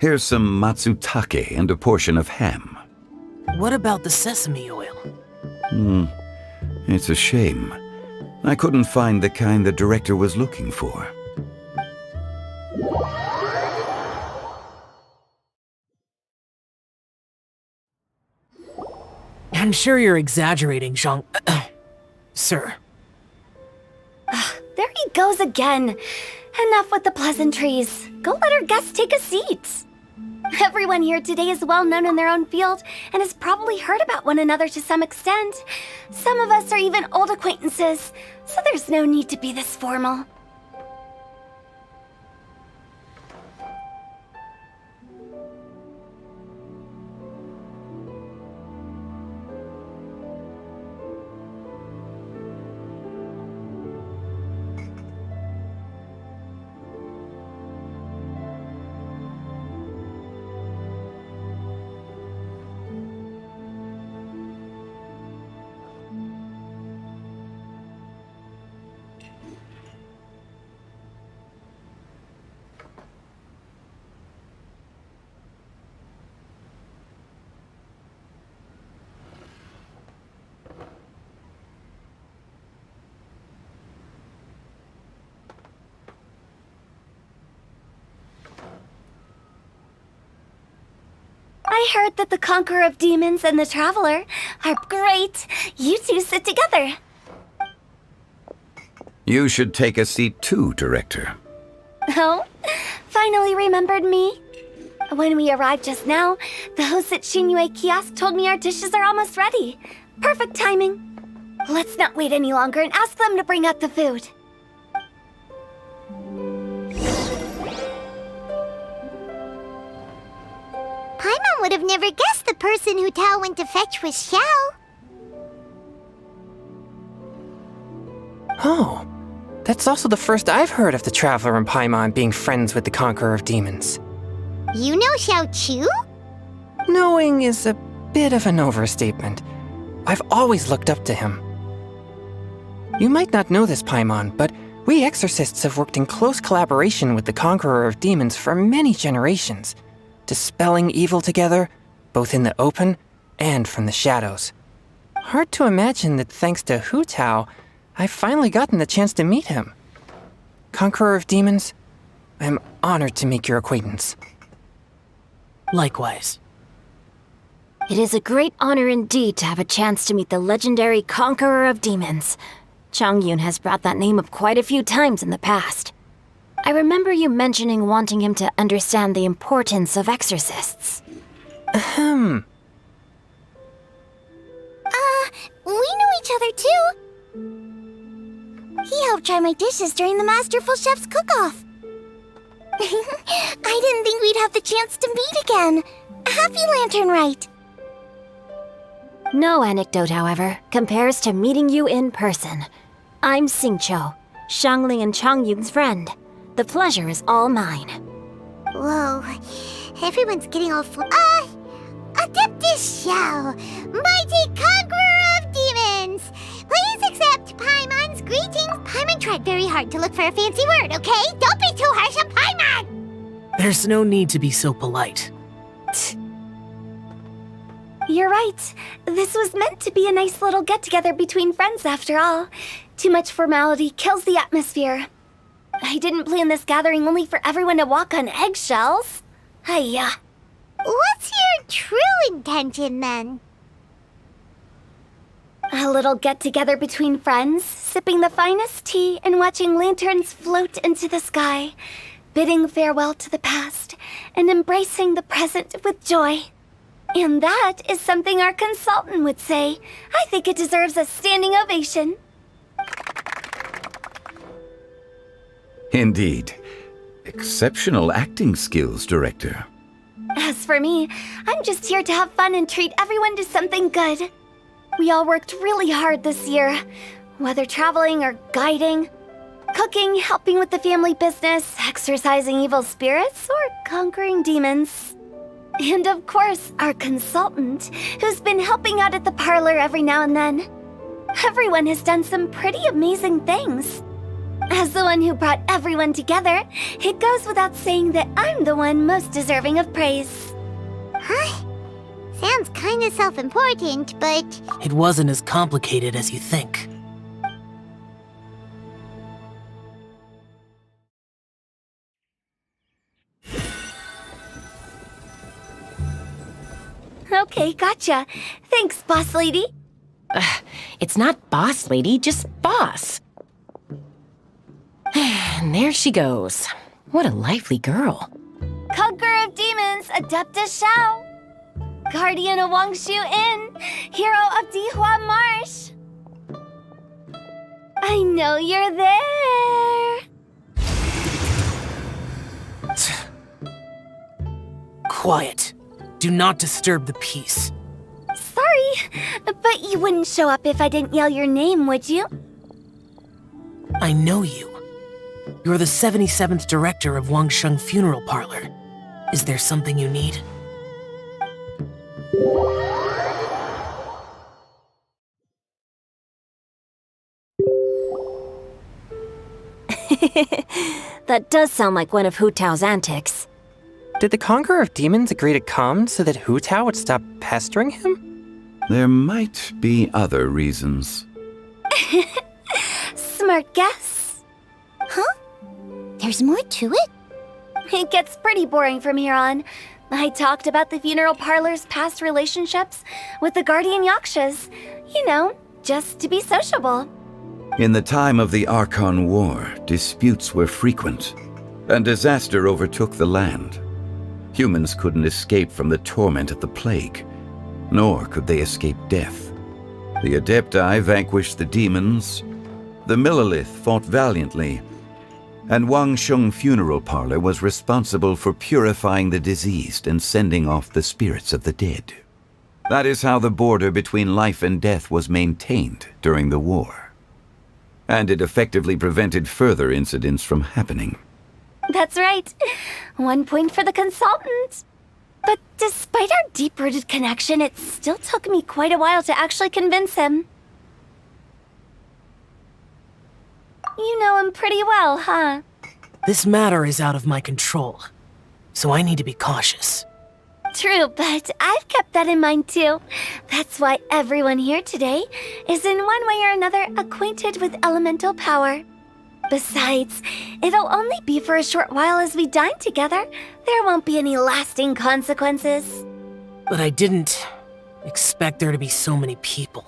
Here's some matsutake and a portion of ham. What about the sesame oil? It's a shame. I couldn't find the kind the director was looking for. I'm sure you're exaggerating, Zhang... Sir. There he goes again. Enough with the pleasantries. Go let our guests take a seat. Everyone here today is well known in their own field and has probably heard about one another to some extent. Some of us are even old acquaintances, so there's no need to be this formal. I heard that the Conqueror of Demons and the Traveler are great. You two sit together. You should take a seat too, Director. Oh, finally remembered me. When we arrived just now, the host at Shinyue Kiosk told me our dishes are almost ready. Perfect timing. Let's not wait any longer and ask them to bring out the food. Paimon would have never guessed the person who Tao went to fetch was Xiao. Oh, that's also the first I've heard of the Traveler and Paimon being friends with the Conqueror of Demons. You know Xiao Chu? Knowing is a bit of an overstatement. I've always looked up to him. You might not know this, Paimon, but we exorcists have worked in close collaboration with the Conqueror of Demons for many generations, dispelling evil together, both in the open and from the shadows. Hard to imagine that thanks to Hu Tao, I've finally gotten the chance to meet him. Conqueror of Demons, I'm honored to make your acquaintance. Likewise. It is a great honor indeed to have a chance to meet the legendary Conqueror of Demons. Changyun has brought that name up quite a few times in the past. I remember you mentioning wanting him to understand the importance of exorcists. Ahem. We know each other too. He helped try my dishes during the Masterful Chef's cook-off. I didn't think we'd have the chance to meet again. Happy Lantern Rite. No anecdote, however, compares to meeting you in person. I'm Xingqiu, Shangling and Changyun's friend. The pleasure is all mine. Whoa, everyone's getting all Adeptus Xiao, mighty Conqueror of Demons! Please accept Paimon's greetings. Paimon tried very hard to look for a fancy word, okay? Don't be too harsh on Paimon! There's no need to be so polite. You're right. This was meant to be a nice little get-together between friends after all. Too much formality kills the atmosphere. I didn't plan this gathering only for everyone to walk on eggshells. Hiya. What's your true intention, then? A little get-together between friends, sipping the finest tea and watching lanterns float into the sky, bidding farewell to the past and embracing the present with joy. And that is something our consultant would say. I think it deserves a standing ovation. Indeed. Exceptional acting skills, Director. As for me, I'm just here to have fun and treat everyone to something good. We all worked really hard this year, whether traveling or guiding, cooking, helping with the family business, exorcising evil spirits, or conquering demons. And of course, our consultant, who's been helping out at the parlor every now and then. Everyone has done some pretty amazing things. As the one who brought everyone together, it goes without saying that I'm the one most deserving of praise. Huh? Sounds kinda self-important, but... It wasn't as complicated as you think. Okay, gotcha. Thanks, boss lady. It's not boss lady, just boss. And there she goes. What a lively girl. Conqueror of Demons, Adeptus Xiao. Guardian of Wangshu Inn, hero of Dihua Marsh. I know you're there. Quiet. Do not disturb the peace. Sorry, but you wouldn't show up if I didn't yell your name, would you? I know you. You're the 77th director of Wangsheng Funeral Parlor. Is there something you need? That does sound like one of Hu Tao's antics. Did the Conqueror of Demons agree to come so that Hu Tao would stop pestering him? There might be other reasons. Smart guess. Huh? There's more to it? It gets pretty boring from here on. I talked about the funeral parlor's past relationships with the guardian yakshas. You know, just to be sociable. In the time of the Archon War, disputes were frequent, and disaster overtook the land. Humans couldn't escape from the torment of the plague, nor could they escape death. The Adepti vanquished the demons, the Millelith fought valiantly, and Wangsheng Funeral Parlor was responsible for purifying the diseased and sending off the spirits of the dead. That is how the border between life and death was maintained during the war. And it effectively prevented further incidents from happening. That's right. 1 point for the consultant. But despite our deep-rooted connection, it still took me quite a while to actually convince him. You know him pretty well, huh? This matter is out of my control, so I need to be cautious. True, but I've kept that in mind too. That's why everyone here today is in one way or another acquainted with elemental power. Besides, it'll only be for a short while as we dine together. There won't be any lasting consequences. But I didn't expect there to be so many people.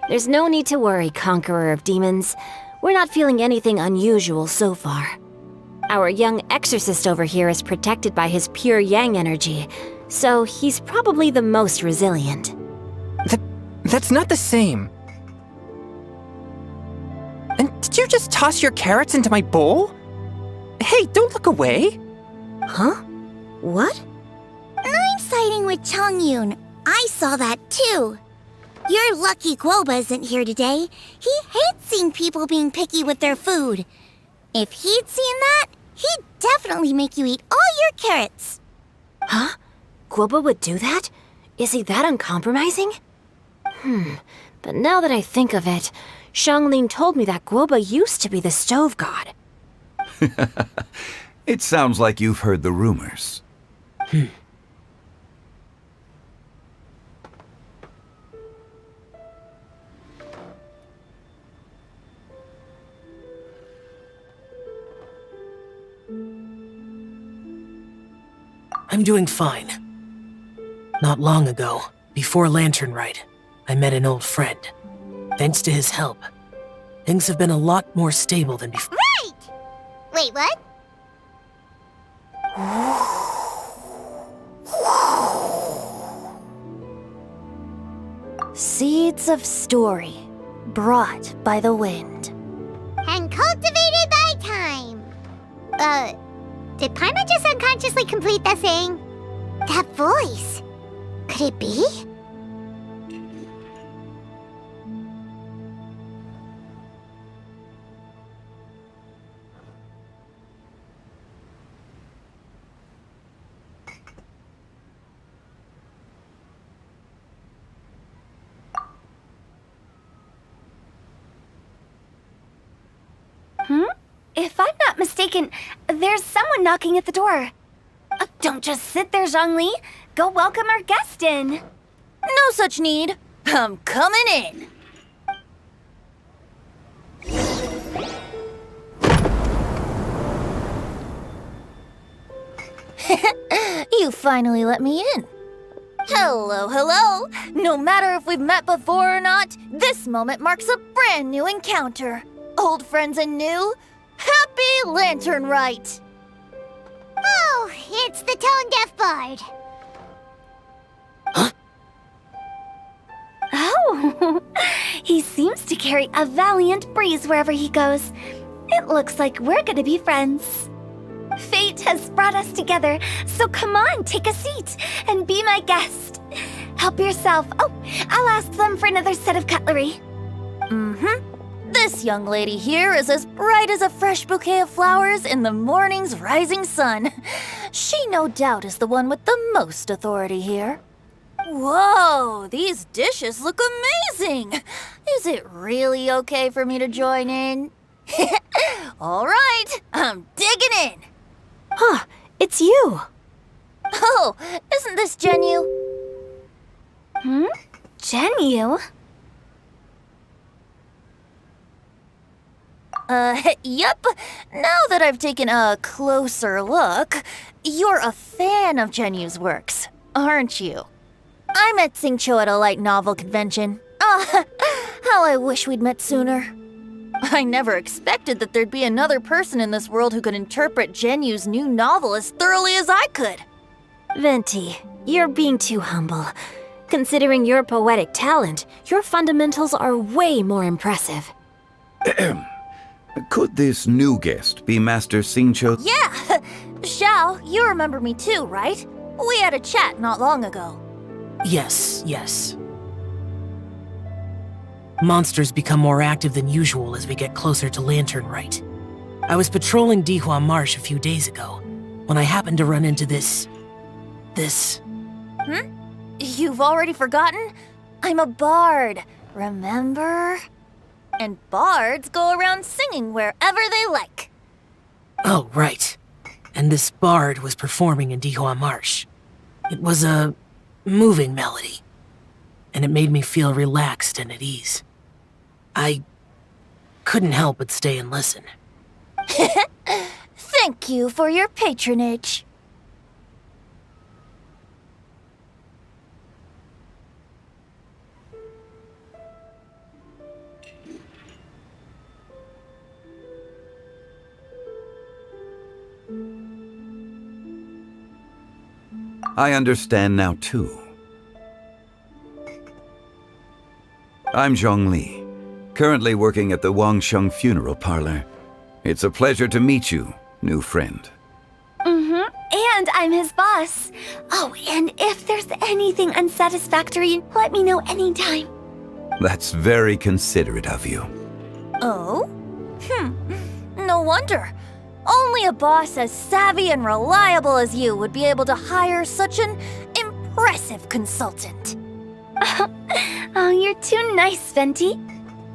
There's no need to worry, Conqueror of Demons. We're not feeling anything unusual so far. Our young exorcist over here is protected by his pure yang energy, so he's probably the most resilient. That's not the same. And did you just toss your carrots into my bowl? Hey, don't look away! Huh? What? I'm siding with Chongyun. I saw that too. You're lucky Guoba isn't here today. He hates seeing people being picky with their food. If he'd seen that, he'd definitely make you eat all your carrots. Huh? Guoba would do that? Is he that uncompromising? But now that I think of it, Xianglin told me that Guoba used to be the stove god. It sounds like you've heard the rumors. I'm doing fine. Not long ago, before Lantern Rite, I met an old friend. Thanks to his help, things have been a lot more stable than before. Right! Wait, what? Seeds of story, brought by the wind. And cultivated by time. Did Paimon just unconsciously complete that saying? That voice. Could it be? If I'm not mistaken, there's someone knocking at the door. Don't just sit there, Zhongli. Go welcome our guest in. No such need. I'm coming in. You finally let me in. Hello, hello. No matter if we've met before or not, this moment marks a brand new encounter. Old friends and new. Happy Lantern Rite! Oh, it's the tone-deaf bard. Huh? Oh, he seems to carry a valiant breeze wherever he goes. It looks like we're gonna be friends. Fate has brought us together, so come on, take a seat and be my guest. Help yourself. Oh, I'll ask them for another set of cutlery. This young lady here is as bright as a fresh bouquet of flowers in the morning's rising sun. She no doubt is the one with the most authority here. Whoa, these dishes look amazing! Is it really okay for me to join in? All right, I'm digging in! Huh, it's you! Oh, isn't this Genyu? Genyu? Yep. Now that I've taken a closer look, you're a fan of Genyu's works, aren't you? I met Xingqiu at a light novel convention. How I wish we'd met sooner. I never expected that there'd be another person in this world who could interpret Genyu's new novel as thoroughly as I could. Venti, you're being too humble. Considering your poetic talent, your fundamentals are way more impressive. Could this new guest be Master Xingqiu? Yeah! Xiao, you remember me too, right? We had a chat not long ago. Yes, yes. Monsters become more active than usual as we get closer to Lantern Rite. I was patrolling Dihua Marsh a few days ago, when I happened to run into this... You've already forgotten? I'm a bard, remember? And bards go around singing wherever they like. Oh, right. And this bard was performing in Dihua Marsh. It was a moving melody, and it made me feel relaxed and at ease. I couldn't help but stay and listen. Thank you for your patronage. I understand now, too. I'm Zhongli, currently working at the Wangsheng Funeral Parlor. It's a pleasure to meet you, new friend. And I'm his boss. Oh, and if there's anything unsatisfactory, let me know anytime. That's very considerate of you. Oh? No wonder. Only a boss as savvy and reliable as you would be able to hire such an impressive consultant. Oh, you're too nice, Venti.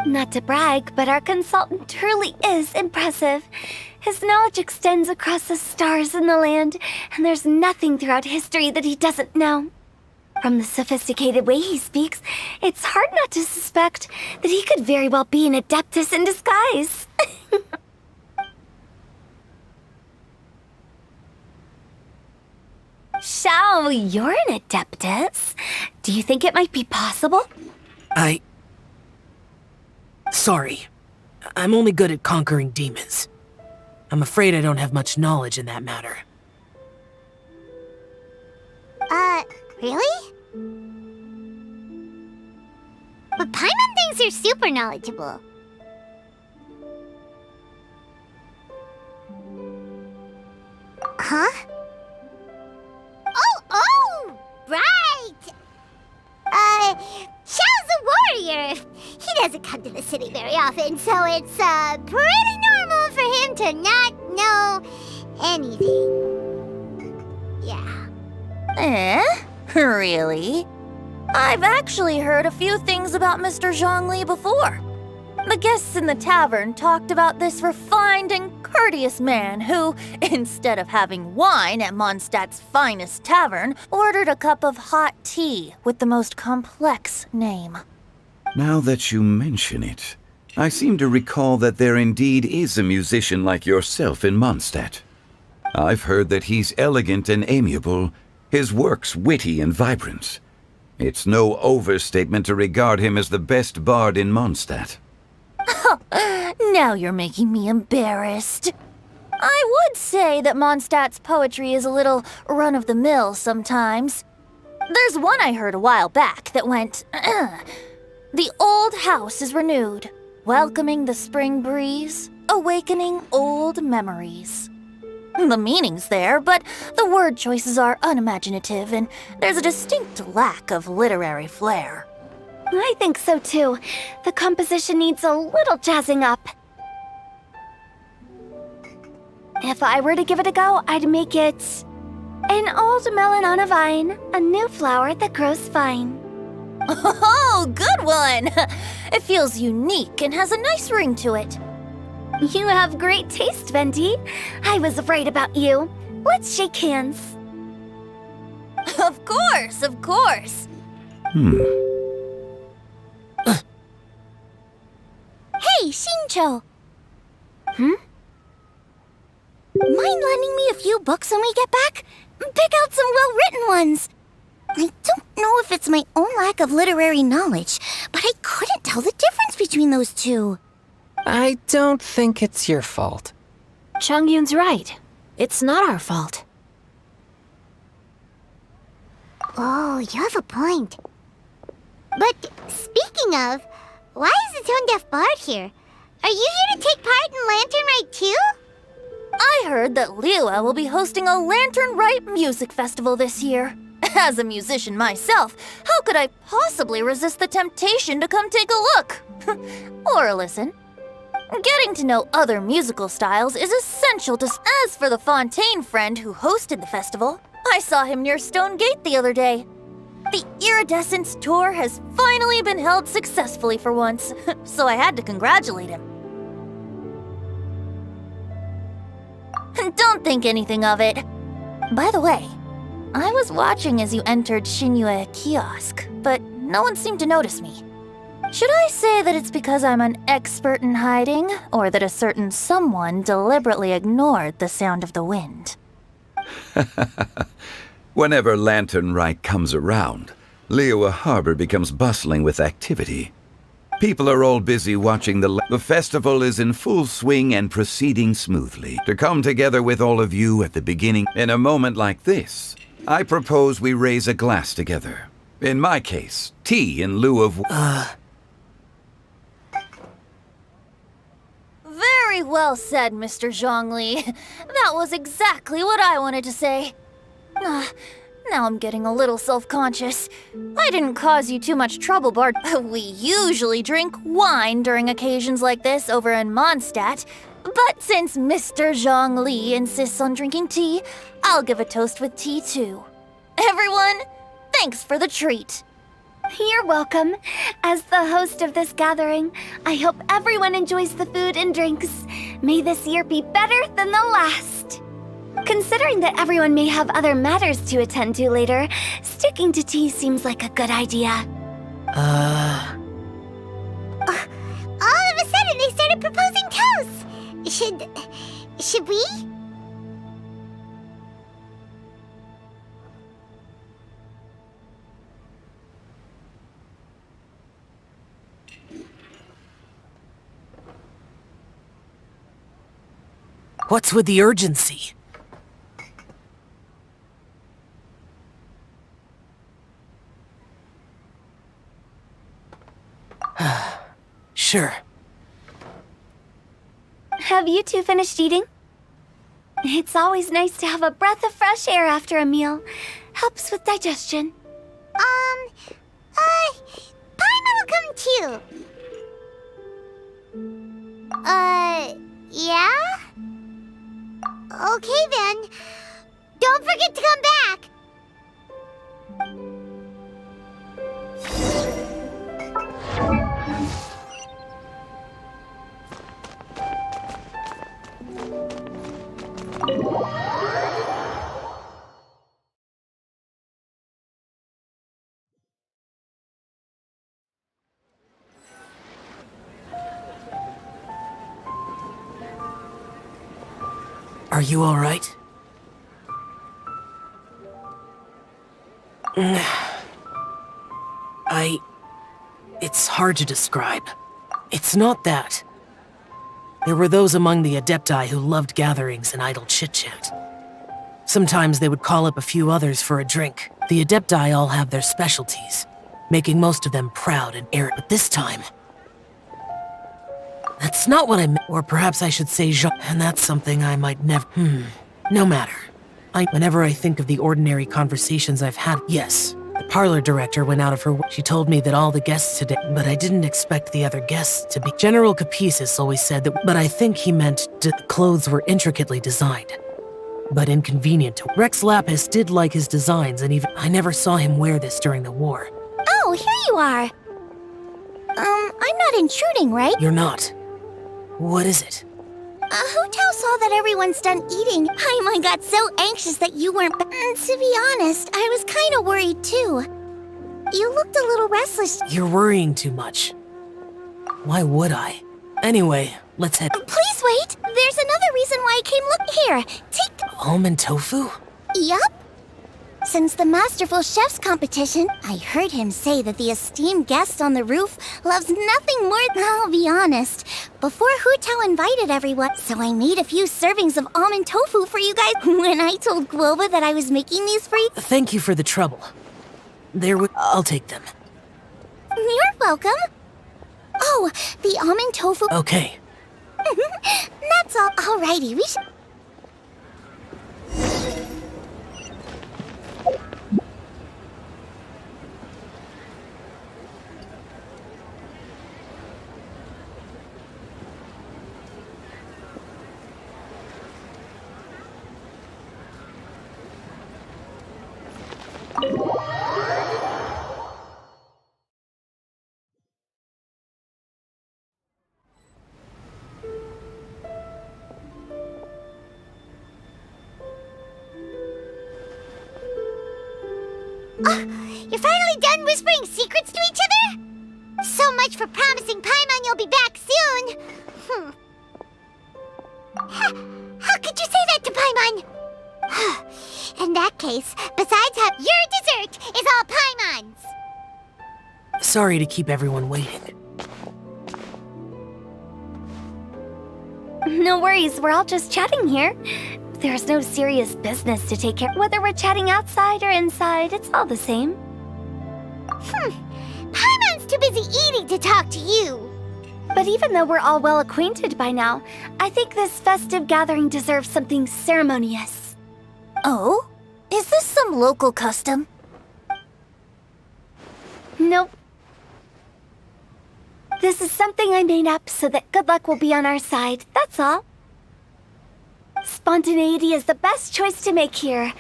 Not to brag, but our consultant truly is impressive. His knowledge extends across the stars and the land, and there's nothing throughout history that he doesn't know. From the sophisticated way he speaks, it's hard not to suspect that he could very well be an adeptus in disguise. Xiao, you're an adeptus. Do you think it might be possible? Sorry. I'm only good at conquering demons. I'm afraid I don't have much knowledge in that matter. Really? But Paimon thinks you're super knowledgeable. Huh? Oh, right! Xiao's a warrior. He doesn't come to the city very often, so it's, pretty normal for him to not know anything. Yeah. Really? I've actually heard a few things about Mr. Zhongli before. The guests in the tavern talked about this refined and courteous man who, instead of having wine at Mondstadt's finest tavern, ordered a cup of hot tea with the most complex name. Now that you mention it, I seem to recall that there indeed is a musician like yourself in Mondstadt. I've heard that he's elegant and amiable, his works witty and vibrant. It's no overstatement to regard him as the best bard in Mondstadt. Now you're making me embarrassed. I would say that Mondstadt's poetry is a little run-of-the-mill sometimes. There's one I heard a while back that went, The old house is renewed, welcoming the spring breeze, awakening old memories. The meaning's there, but the word choices are unimaginative, and there's a distinct lack of literary flair. I think so too. The composition needs a little jazzing up. If I were to give it a go, I'd make it an old melon on a vine, a new flower that grows fine. Oh, good one! It feels unique and has a nice ring to it. You have great taste, Venti. I was right about you. Let's shake hands. Of course, of course. Hey, Xingqiu! Mind lending me a few books when we get back? Pick out some well-written ones. I don't know if it's my own lack of literary knowledge, but I couldn't tell the difference between those two. I don't think it's your fault. Chongyun's right. It's not our fault. Oh, you have a point. But speaking of, why is the tone-deaf bard here? Are you here to take part in Lantern Rite too? I heard that Liyue will be hosting a Lantern Rite music festival this year. As a musician myself, how could I possibly resist the temptation to come take a look? Or listen. Getting to know other musical styles is essential to... As for the Fontaine friend who hosted the festival, I saw him near Stone Gate the other day. The Iridescence tour has finally been held successfully for once, so I had to congratulate him. Don't think anything of it. By the way, I was watching as you entered Shinyue Kiosk, but no one seemed to notice me. Should I say that it's because I'm an expert in hiding, or that a certain someone deliberately ignored the sound of the wind? Whenever Lantern Rite comes around, Liyue Harbor becomes bustling with activity. People are all busy watching the festival is in full swing and proceeding smoothly. To come together with all of you at the beginning, in a moment like this, I propose we raise a glass together. In my case, tea in lieu of... Very well said, Mr. Zhongli. That was exactly what I wanted to say. Now I'm getting a little self-conscious. I didn't cause you too much trouble, Bard. We usually drink wine during occasions like this over in Mondstadt. But since Mr. Zhongli insists on drinking tea, I'll give a toast with tea too. Everyone, thanks for the treat. You're welcome. As the host of this gathering, I hope everyone enjoys the food and drinks. May this year be better than the last. Considering that everyone may have other matters to attend to later, sticking to tea seems like a good idea. All of a sudden, they started proposing toasts. Should we? What's with the urgency? Sure. Have you two finished eating? It's always nice to have a breath of fresh air after a meal. Helps with digestion. Paimon will come too. Yeah? Okay then. Don't forget to come back! Are you all right? It's hard to describe. It's not that. There were those among the Adepti who loved gatherings and idle chit-chat. Sometimes they would call up a few others for a drink. The Adepti all have their specialties, making most of them proud and arrogant. But this time... That's not what I meant. Or perhaps I should say Jean. And that's something I might never... No matter. Whenever I think of the ordinary conversations I've had... Yes, the parlor director went out of her way. She told me that all the guests today... But I didn't expect the other guests to be... General Capisis always said that... But I think he meant the clothes were intricately designed. But inconvenient to... Rex Lapis did like his designs, and even... I never saw him wear this during the war. Oh, here you are. I'm not intruding, right? You're not. What is it? Hu Tao saw that everyone's done eating. Paimon got so anxious that you weren't... To be honest, I was kind of worried too. You looked a little restless. You're worrying too much. Why would I? Anyway, let's head... Please wait! There's another reason why I came. Look here, take... Almond tofu? Yup. Since the Masterful Chef's competition, I heard him say that the esteemed guest on the roof loves nothing more than... I'll be honest, before Hu Tao invited everyone, so I made a few servings of almond tofu for you guys when I told Guoba that I was making these for you. Thank you for the trouble. I'll take them. You're welcome. Oh, the almond tofu. Okay. That's all. Alrighty, we should... You're finally done whispering secrets to each other? So much for promising Paimon you'll be back soon. How could you say that to Paimon? In that case, besides your dessert is all Paimon's. Sorry to keep everyone waiting. No worries, we're all just chatting here. There's no serious business to take care of. Whether we're chatting outside or inside, it's all the same. Paimon's too busy eating to talk to you. But even though we're all well acquainted by now, I think this festive gathering deserves something ceremonious. Oh? Is this some local custom? Nope. This is something I made up so that good luck will be on our side, that's all. Spontaneity is the best choice to make here.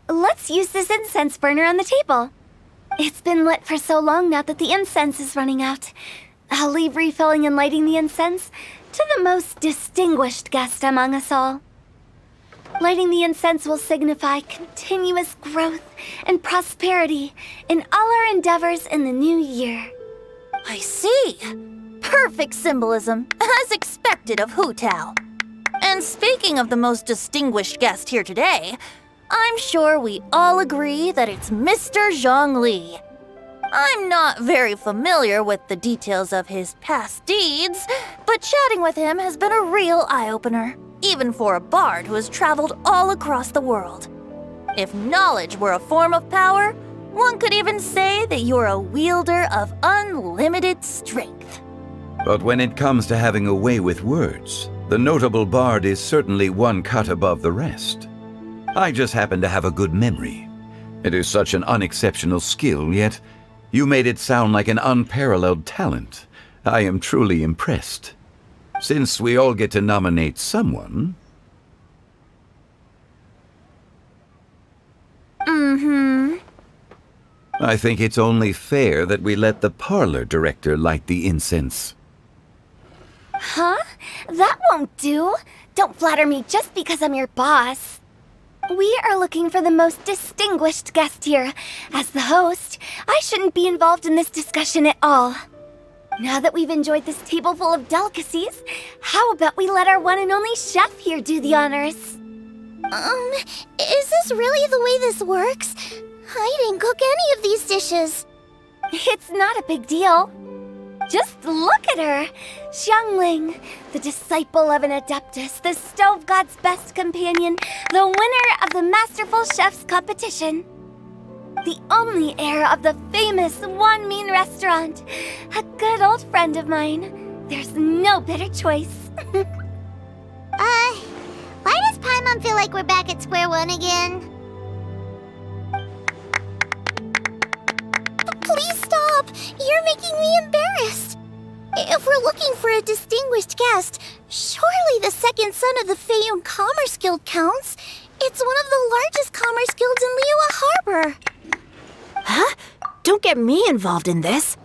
Let's use this incense burner on the table. It's been lit for so long now that the incense is running out. I'll leave refilling and lighting the incense to the most distinguished guest among us all. Lighting the incense will signify continuous growth and prosperity in all our endeavors in the new year. I see. Perfect symbolism, as expected of Hu Tao. And speaking of the most distinguished guest here today, I'm sure we all agree that it's Mr. Zhongli. I'm not very familiar with the details of his past deeds, but chatting with him has been a real eye-opener, even for a bard who has traveled all across the world. If knowledge were a form of power, one could even say that you're a wielder of unlimited strength. But when it comes to having a way with words, the notable bard is certainly one cut above the rest. I just happen to have a good memory. It is such an unexceptional skill, yet you made it sound like an unparalleled talent. I am truly impressed. Since we all get to nominate someone... I think it's only fair that we let the parlor director light the incense. Huh? That won't do. Don't flatter me just because I'm your boss. We are looking for the most distinguished guest here. As the host, I shouldn't be involved in this discussion at all. Now that we've enjoyed this table full of delicacies, how about we let our one and only chef here do the honors? Is this really the way this works? I didn't cook any of these dishes. It's not a big deal. Just look at her! Xiangling, the disciple of an adeptus, the stove god's best companion, the winner of the Masterful Chef's competition. The only heir of the famous Wan Min restaurant. A good old friend of mine. There's no better choice. Why does Paimon feel like we're back at square one again? Please stop! You're making me embarrassed! If we're looking for a distinguished guest, surely the second son of the Feiyun Commerce Guild counts. It's one of the largest commerce guilds in Liyue Harbor. Huh? Don't get me involved in this.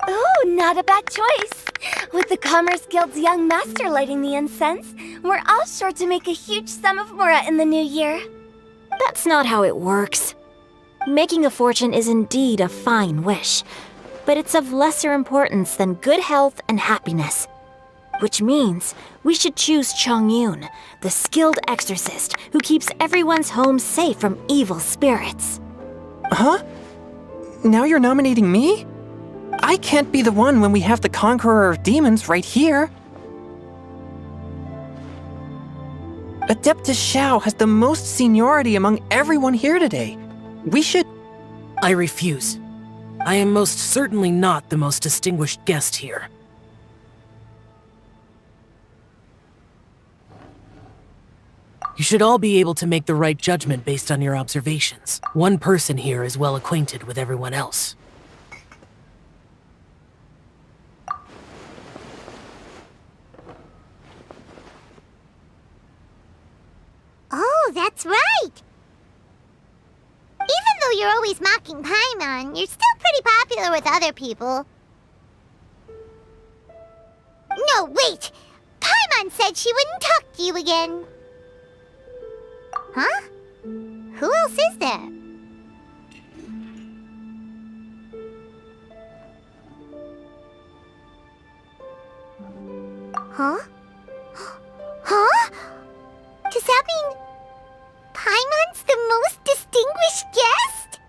Ooh, not a bad choice. With the Commerce Guild's young master lighting the incense, we're all sure to make a huge sum of mora in the new year. But That's not how it works. Making a fortune is indeed a fine wish, but it's of lesser importance than good health and happiness. Which means we should choose Chongyun, the skilled exorcist who keeps everyone's home safe from evil spirits. Huh? Now you're nominating me? I can't be the one when we have the conqueror of demons right here. Adeptus Xiao has the most seniority among everyone here today. We should... I refuse. I am most certainly not the most distinguished guest here. You should all be able to make the right judgment based on your observations. One person here is well acquainted with everyone else. Oh, that's right! Even though you're always mocking Paimon, you're still pretty popular with other people. No, wait! Paimon said she wouldn't talk to you again. Huh? Who else is there? Huh? Huh? Does that mean Paimon's the most distinguished guest?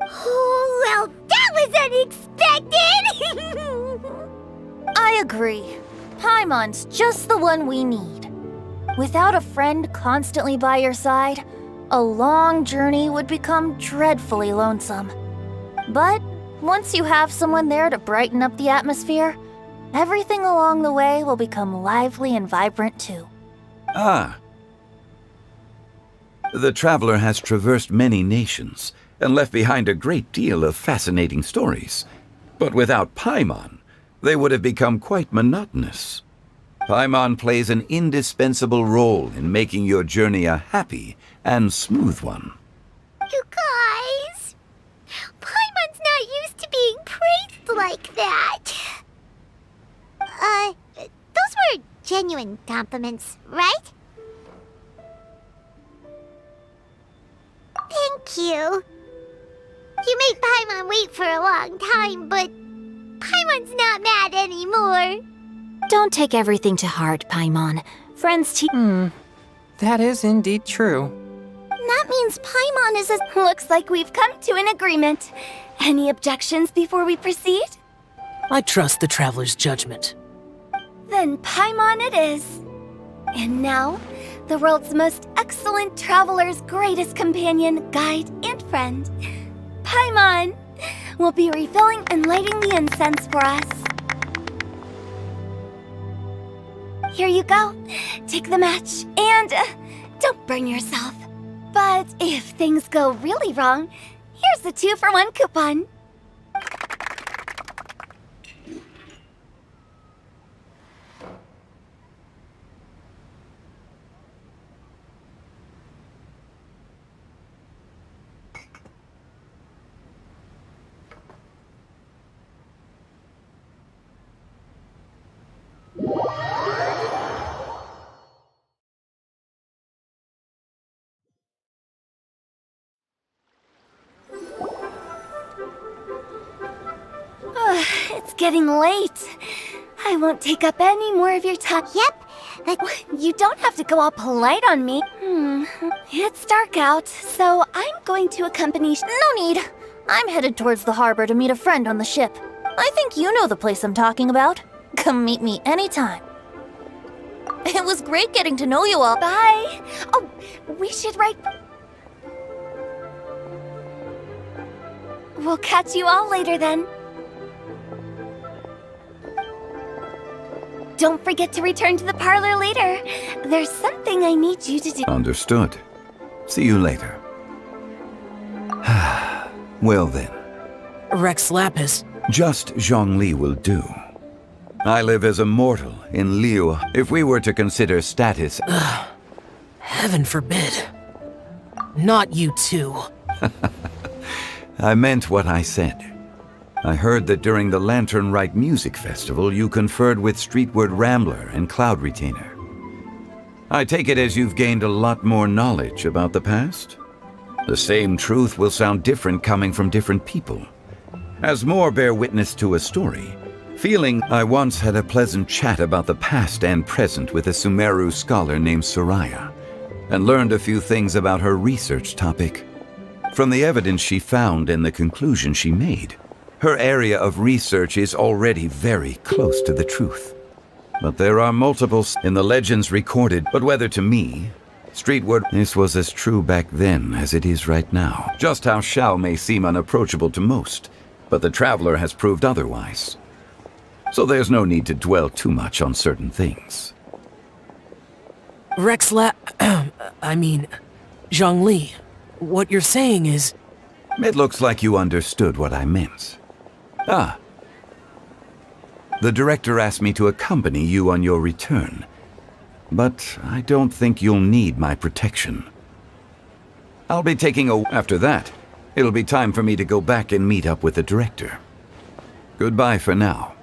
Oh, well, that was unexpected! I agree. Paimon's just the one we need. Without a friend constantly by your side, a long journey would become dreadfully lonesome. But once you have someone there to brighten up the atmosphere, everything along the way will become lively and vibrant too. Ah. The traveler has traversed many nations and left behind a great deal of fascinating stories. But without Paimon, they would have become quite monotonous. Paimon plays an indispensable role in making your journey a happy and smooth one. You guys, Paimon's not used to being praised like that. Those were genuine compliments, right? Thank you. You made Paimon wait for a long time, but Paimon's not mad anymore. Don't take everything to heart, Paimon. Friends That is indeed true. That means Paimon is Looks like we've come to an agreement. Any objections before we proceed? I trust the traveler's judgment. Then Paimon it is. And now, the world's most excellent traveler's greatest companion, guide, and friend, Paimon, will be refilling and lighting the incense for us. Here you go. Take the match, and don't burn yourself. But if things go really wrong, here's a 2-for-1 coupon. It's getting late. I won't take up any more of your time. Yep. You don't have to go all polite on me. It's dark out, so I'm going to accompany... No need. I'm headed towards the harbor to meet a friend on the ship. I think you know the place I'm talking about. Come meet me anytime. It was great getting to know you all. Bye. Oh, we should write... We'll catch you all later then. Don't forget to return to the parlor later. There's something I need you to do. Understood. See you later. Well then. Rex Lapis. Just Zhongli will do. I live as a mortal in Liu. If we were to consider status... Heaven forbid. Not you too. I meant what I said. I heard that during the Lantern Rite Music Festival, you conferred with Streetward Rambler and Cloud Retainer. I take it as you've gained a lot more knowledge about the past? The same truth will sound different coming from different people. As more bear witness to a story, feeling I once had a pleasant chat about the past and present with a Sumeru scholar named Soraya, and learned a few things about her research topic. From the evidence she found and the conclusion she made, her area of research is already very close to the truth. But there are multiples in the legends recorded, but whether to me, Streetward, this was as true back then as it is right now. Just how Shao may seem unapproachable to most, but the Traveler has proved otherwise. So there's no need to dwell too much on certain things. Zhongli, what you're saying is... It looks like you understood what I meant. Ah. The director asked me to accompany you on your return, but I don't think you'll need my protection. I'll be taking a... After that, it'll be time for me to go back and meet up with the director. Goodbye for now.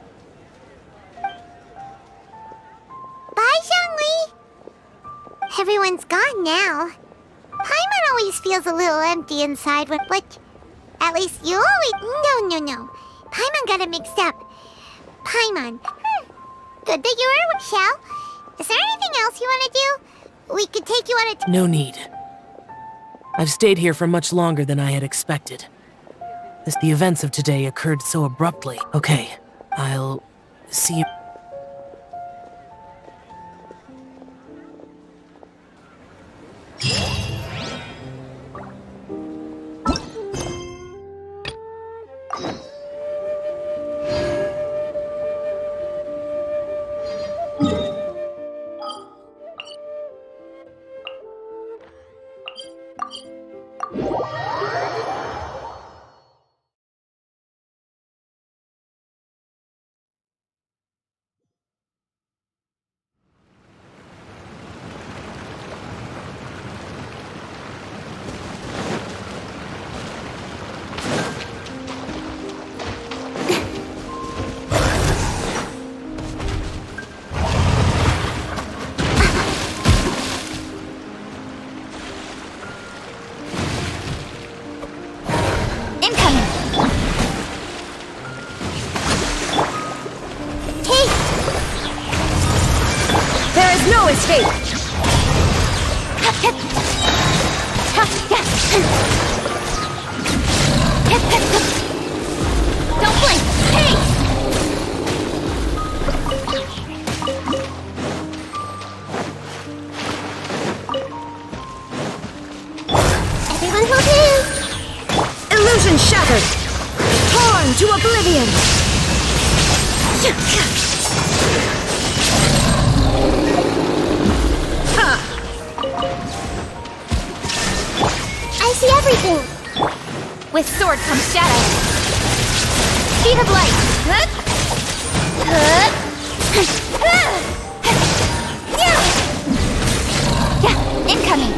Bye, Zhongli! Everyone's gone now. Paimon always feels a little empty inside when... What? At least you always... No. Paimon got it mixed up. Paimon. Good that you were with Shao. Is there anything else you want to do? We could take you on a... No need. I've stayed here for much longer than I had expected. The events of today occurred so abruptly. Okay, I'll see you... No escape! Don't blink! Hey! Everyone hold hands! Illusion shattered! Torn to oblivion! I see everything! With sword comes shadow. Speed of light. Yeah, incoming.